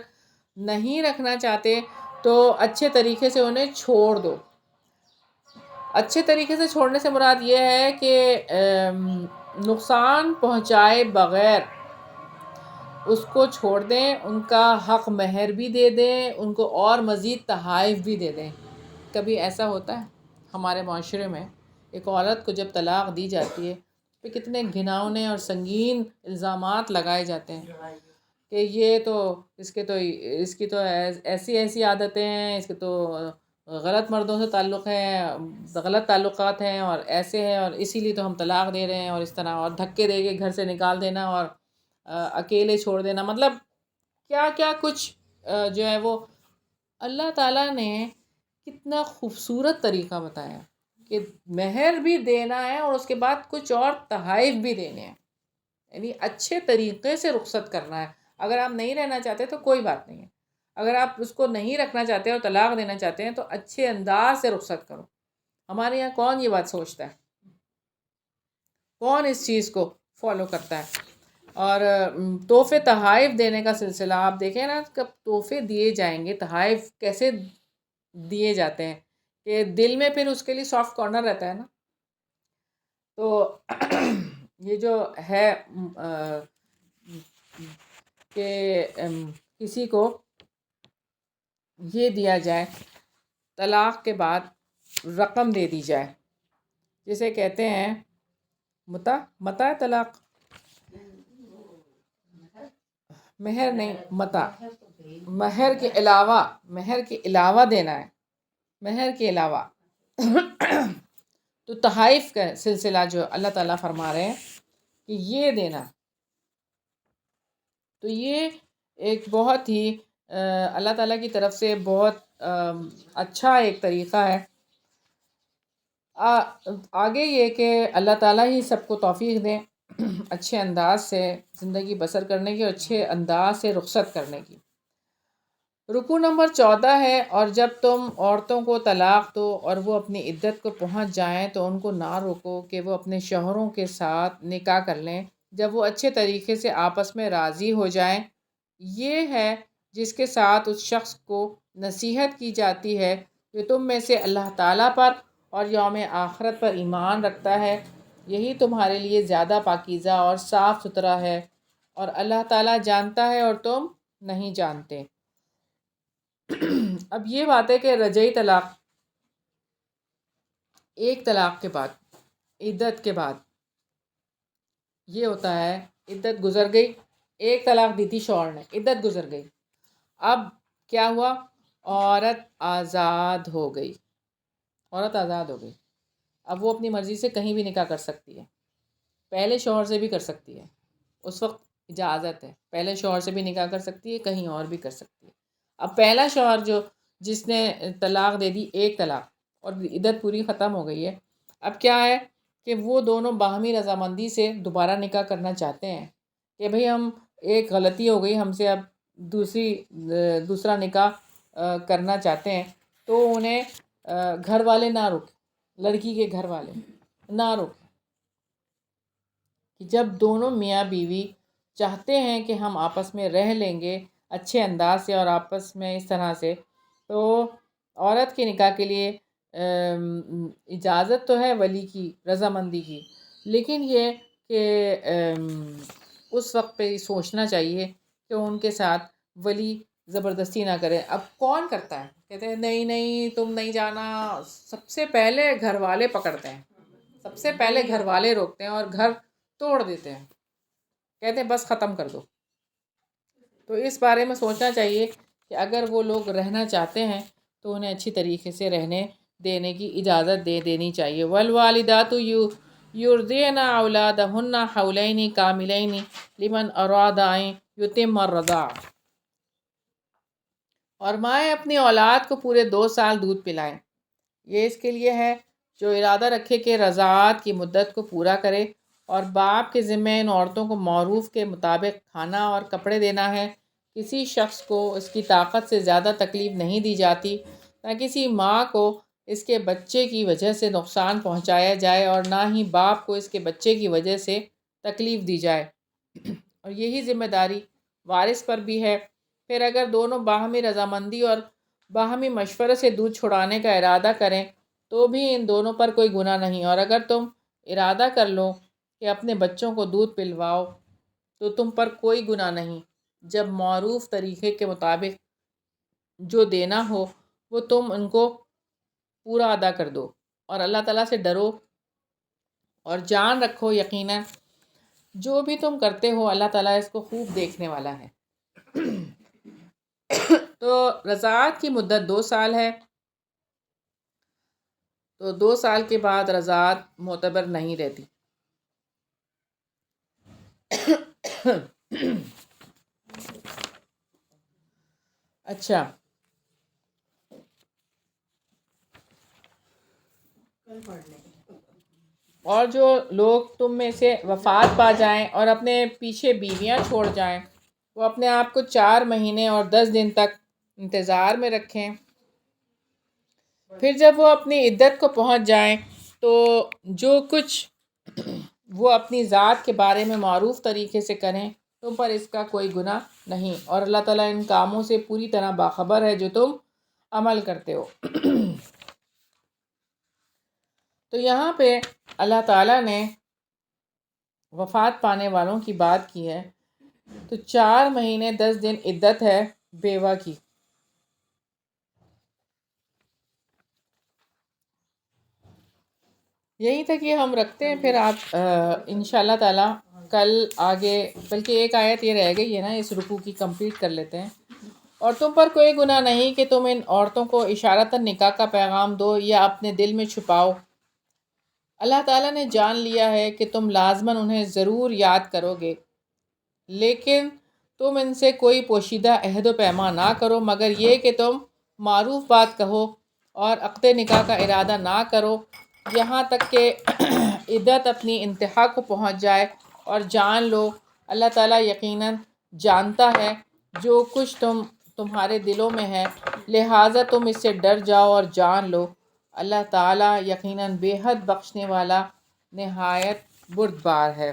نہیں رکھنا چاہتے تو اچھے طریقے سے انہیں چھوڑ دو. اچھے طریقے سے چھوڑنے سے مراد یہ ہے کہ نقصان پہنچائے بغیر اس کو چھوڑ دیں، ان کا حق مہر بھی دے دیں، ان کو اور مزید تحائف بھی دے دیں. کبھی ایسا ہوتا ہے ہمارے معاشرے میں، ایک عورت کو جب طلاق دی جاتی ہے تو کتنے گھناؤنے اور سنگین الزامات لگائے جاتے ہیں کہ یہ تو اس کی تو ایسی عادتیں ہیں، اس کے تو غلط مردوں سے تعلق ہے، غلط تعلقات ہیں اور ایسے ہیں، اور اسی لیے تو ہم طلاق دے رہے ہیں، اور اس طرح، اور دھکے دے کے گھر سے نکال دینا اور اکیلے چھوڑ دینا. مطلب کیا کیا کچھ جو ہے وہ اللہ تعالیٰ نے کتنا خوبصورت طریقہ بتایا کہ مہر بھی دینا ہے اور اس کے بعد کچھ اور تحائف بھی دینے ہیں. یعنی اچھے طریقے سے رخصت کرنا ہے. اگر آپ نہیں رہنا چاہتے تو کوئی بات نہیں ہے، اگر آپ اس کو نہیں رکھنا چاہتے اور طلاق دینا چاہتے ہیں تو اچھے انداز سے رخصت کرو. ہمارے یہاں کون یہ بات سوچتا ہے؟ کون اس چیز کو فالو کرتا ہے؟ اور تحفے تحائف دینے کا سلسلہ آپ دیکھیں نا، کب تحفے دیے جائیں گے، تحائف کیسے دیے جاتے ہیں کہ دل میں پھر اس کے لیے سافٹ کارنر رہتا ہے نا. تو یہ جو ہے کہ کسی کو یہ دیا جائے، طلاق کے بعد رقم دے دی جائے، جسے کہتے ہیں متع طلاق، مہر نہیں، متع. مہر کے علاوہ دینا ہے، مہر کے علاوہ. تو تحائف کا سلسلہ جو اللہ تعالیٰ فرما رہے ہیں کہ یہ دینا، تو یہ ایک بہت ہی اللہ تعالیٰ کی طرف سے بہت اچھا ایک طریقہ ہے. آگے یہ کہ اللہ تعالیٰ ہی سب کو توفیق دیں اچھے انداز سے زندگی بسر کرنے کی اور اچھے انداز سے رخصت کرنے کی. رکوع نمبر 14 ہے، اور جب تم عورتوں کو طلاق دو اور وہ اپنی عدت کو پہنچ جائیں تو ان کو نہ روکو کہ وہ اپنے شوہروں کے ساتھ نکاح کر لیں جب وہ اچھے طریقے سے آپس میں راضی ہو جائیں. یہ ہے جس کے ساتھ اس شخص کو نصیحت کی جاتی ہے جو تم میں سے اللہ تعالیٰ پر اور یوم آخرت پر ایمان رکھتا ہے. یہی تمہارے لیے زیادہ پاکیزہ اور صاف ستھرا ہے، اور اللہ تعالیٰ جانتا ہے اور تم نہیں جانتے. اب یہ بات ہے کہ رجعی طلاق، ایک طلاق کے بعد، عدت کے بعد یہ ہوتا ہے، عدت گزر گئی، ایک طلاق دی تھی شوہر نے، عدت گزر گئی، اب کیا ہوا؟ عورت آزاد ہو گئی. عورت آزاد ہو گئی، اب وہ اپنی مرضی سے کہیں بھی نکاح کر سکتی ہے. پہلے شوہر سے بھی کر سکتی ہے، اس وقت اجازت ہے، پہلے شوہر سے بھی نکاح کر سکتی ہے، کہیں اور بھی کر سکتی ہے. اب پہلا شوہر جس نے طلاق دے دی، ایک طلاق، اور عدت پوری ختم ہو گئی ہے، اب کیا ہے کہ وہ دونوں باہمی رضامندی سے دوبارہ نکاح کرنا چاہتے ہیں کہ بھئی ہم، ایک غلطی ہو گئی ہم سے، اب دوسرا نکاح کرنا چاہتے ہیں، تو انہیں گھر والے نہ روکیں، لڑکی کے گھر والے نہ روکیں. کہ جب دونوں میاں بیوی چاہتے ہیں کہ ہم آپس میں رہ لیں گے اچھے انداز سے اور آپس میں اس طرح سے، تو عورت کے نکاح کے لیے اجازت تو ہے ولی کی، رضامندی کی، لیکن یہ کہ اس وقت پہ سوچنا چاہیے کہ ان کے ساتھ ولی زبردستی نہ کرے. اب کون کرتا ہے؟ کہتے ہیں نہیں تم نہیں جانا. سب سے پہلے گھر والے پکڑتے ہیں، سب سے پہلے گھر والے روکتے ہیں اور گھر توڑ دیتے ہیں، کہتے ہیں بس ختم کر دو. تو اس بارے میں سوچنا چاہیے کہ اگر وہ لوگ رہنا چاہتے ہیں تو انہیں اچھی طریقے سے رہنے دینے کی اجازت دے دینی چاہیے. والوالدات یرضعن اولادہن حولین کاملین لمن اراد ان یتم الرضاعہ. اور مائیں اپنی اولاد کو پورے 2 سال دودھ پلائیں. یہ اس کے لیے ہے جو ارادہ رکھے کہ رضاعت کی مدت کو پورا کرے اور باپ کے ذمہ ان عورتوں کو معروف کے مطابق کھانا اور کپڑے دینا ہے۔ کسی شخص کو اس کی طاقت سے زیادہ تکلیف نہیں دی جاتی، نہ کسی ماں کو اس کے بچے کی وجہ سے نقصان پہنچایا جائے اور نہ ہی باپ کو اس کے بچے کی وجہ سے تکلیف دی جائے، اور یہی ذمہ داری وارث پر بھی ہے۔ پھر اگر دونوں باہمی رضامندی اور باہمی مشورے سے دودھ چھڑانے کا ارادہ کریں تو بھی ان دونوں پر کوئی گناہ نہیں، اور اگر تم ارادہ کر لو کہ اپنے بچوں کو دودھ پلواؤ تو تم پر کوئی گناہ نہیں، جب معروف طریقے کے مطابق جو دینا ہو وہ تم ان کو پورا ادا کر دو، اور اللہ تعالیٰ سے ڈرو اور جان رکھو یقیناً جو بھی تم کرتے ہو اللہ تعالیٰ اس کو خوب دیکھنے والا ہے۔ تو رضاعت کی مدت 2 سال ہے، تو 2 سال کے بعد رضاعت معتبر نہیں رہتی۔ اچھا، اور جو لوگ تم میں سے وفات پا جائیں اور اپنے پیچھے بیویاں چھوڑ جائیں وہ اپنے آپ کو 4 مہینے اور 10 دن تک انتظار میں رکھیں، پھر جب وہ اپنی عدت کو پہنچ جائیں تو جو کچھ وہ اپنی ذات کے بارے میں معروف طریقے سے کریں تم پر اس کا کوئی گناہ نہیں، اور اللہ تعالیٰ ان کاموں سے پوری طرح باخبر ہے جو تم عمل کرتے ہو۔ تو یہاں پہ اللہ تعالیٰ نے وفات پانے والوں کی بات کی ہے، تو 4 مہینے 10 دن عدت ہے بیوہ کی۔ یہیں تک یہ ہم رکھتے ہیں، پھر آپ انشاءاللہ تعالیٰ کل آگے، بلکہ ایک آیت یہ رہ گئی ہے نا، اس رکوع کی کمپلیٹ کر لیتے ہیں۔ اور تم پر کوئی گناہ نہیں کہ تم ان عورتوں کو اشارتاً نکاح کا پیغام دو یا اپنے دل میں چھپاؤ، اللہ تعالیٰ نے جان لیا ہے کہ تم لازماً انہیں ضرور یاد کرو گے، لیکن تم ان سے کوئی پوشیدہ عہد و پیما نہ کرو مگر یہ کہ تم معروف بات کہو اور عقد نکاح کا ارادہ نہ کرو یہاں تک کہ عدت اپنی انتہا کو پہنچ جائے، اور جان لو اللہ تعالیٰ یقیناً جانتا ہے جو کچھ تمہارے دلوں میں ہے، لہٰذا تم اس سے ڈر جاؤ اور جان لو اللہ تعالیٰ یقیناً بے حد بخشنے والا نہایت بردبار ہے۔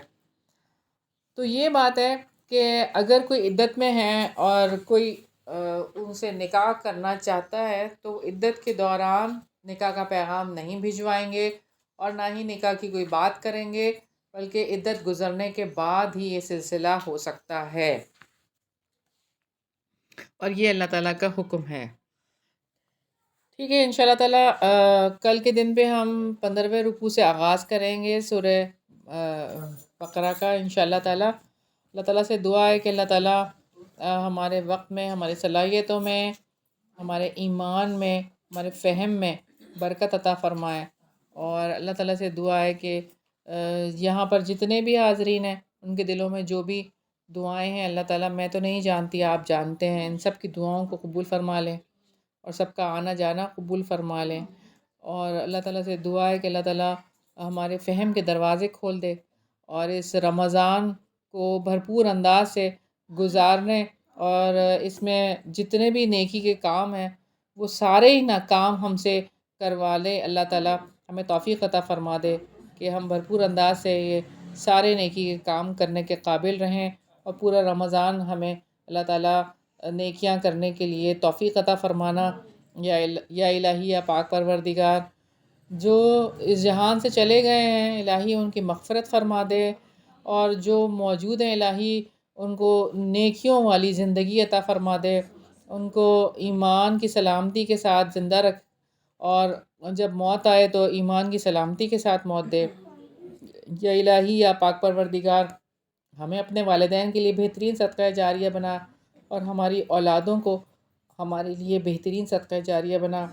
تو یہ بات ہے کہ اگر کوئی عدت میں ہے اور کوئی ان سے نکاح کرنا چاہتا ہے تو عدت کے دوران نکاح کا پیغام نہیں بھجوائیں گے اور نہ ہی نکاح کی کوئی بات کریں گے، بلکہ عدت گزرنے کے بعد ہی یہ سلسلہ ہو سکتا ہے، اور یہ اللہ تعالیٰ کا حکم ہے۔ ٹھیک ہے، انشاءاللہ تعالیٰ کل کے دن پہ ہم 15ویں رکوع سے آغاز کریں گے سورہ بقرہ کا انشاءاللہ تعالیٰ۔ اللہ تعالیٰ سے دعا ہے کہ اللہ تعالیٰ ہمارے وقت میں، ہماری صلاحیتوں میں، ہمارے ایمان میں، ہمارے فہم میں برکت عطا فرمائے، اور اللہ تعالیٰ سے دعا ہے کہ یہاں پر جتنے بھی حاضرین ہیں ان کے دلوں میں جو بھی دعائیں ہیں اللہ تعالیٰ، میں تو نہیں جانتی آپ جانتے ہیں، ان سب کی دعاؤں کو قبول فرما لیں اور سب کا آنا جانا قبول فرما لیں، اور اللہ تعالیٰ سے دعا ہے کہ اللہ تعالیٰ ہمارے فہم کے دروازے کھول دے اور اس رمضان کو بھرپور انداز سے گزارنے، اور اس میں جتنے بھی نیکی کے کام ہیں وہ سارے ہی کام ہم سے کروا لے، اللہ تعالیٰ ہمیں توفیق عطا فرما دے کہ ہم بھرپور انداز سے یہ سارے نیکی کے کام کرنے کے قابل رہیں، اور پورا رمضان ہمیں اللہ تعالیٰ نیکیاں کرنے کے لیے توفیق عطا فرمانا، یا الہی یا پاک پروردگار جو اس جہان سے چلے گئے ہیں الہی ان کی مغفرت فرما دے، اور جو موجود ہیں الہی ان کو نیکیوں والی زندگی عطا فرما دے، ان کو ایمان کی سلامتی کے ساتھ زندہ رکھ، اور جب موت آئے تو ایمان کی سلامتی کے ساتھ موت دے، یا الہی یا پاک پروردگار ہمیں اپنے والدین کے لیے بہترین صدقہ جاریہ بنا، اور ہماری اولادوں کو ہمارے لیے بہترین صدقہ جاریہ بنا،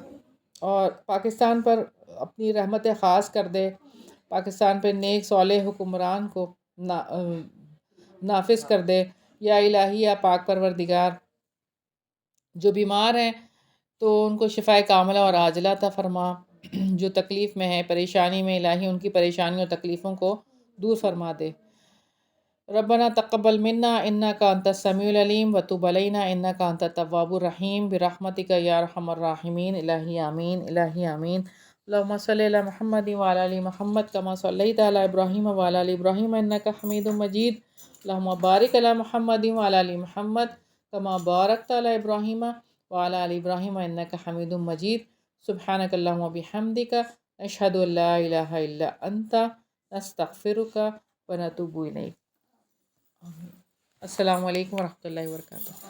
اور پاکستان پر اپنی رحمت خاص کر دے، پاکستان پہ نیک صالح حکمران کو نافذ کر دے، یا الہی یا پاک پروردگار جو بیمار ہیں تو ان کو شفائے کاملہ اور عاجلہ عطا فرما، جو تکلیف میں ہے، پریشانی میں، الہی ان کی پریشانیوں اور تکلیفوں کو دور فرما دے۔ ربنا تقبل منا انک انت السمیع العلیم وتب علینا انک انت التواب الرحیم برحمتک یا ارحم الراحمین۔ الہی آمین، الہی آمین۔ اللہم صلی علی محمد وعلی آل محمد کما صلیت علی ابراہیم وعلی آل ابراہیم انک حمید مجید۔ اللہم بارک علی محمد وعلی آل محمد کما بارکت علی ابراہیم وعلی آل ابراہیم انک حمید مجید۔ سبحانک اللہم وبحمدک نشہد ان لا الہ الا انت نستغفرک ونتوب الیک۔ السلام علیکم ورحمۃ اللہ وبرکاتہ۔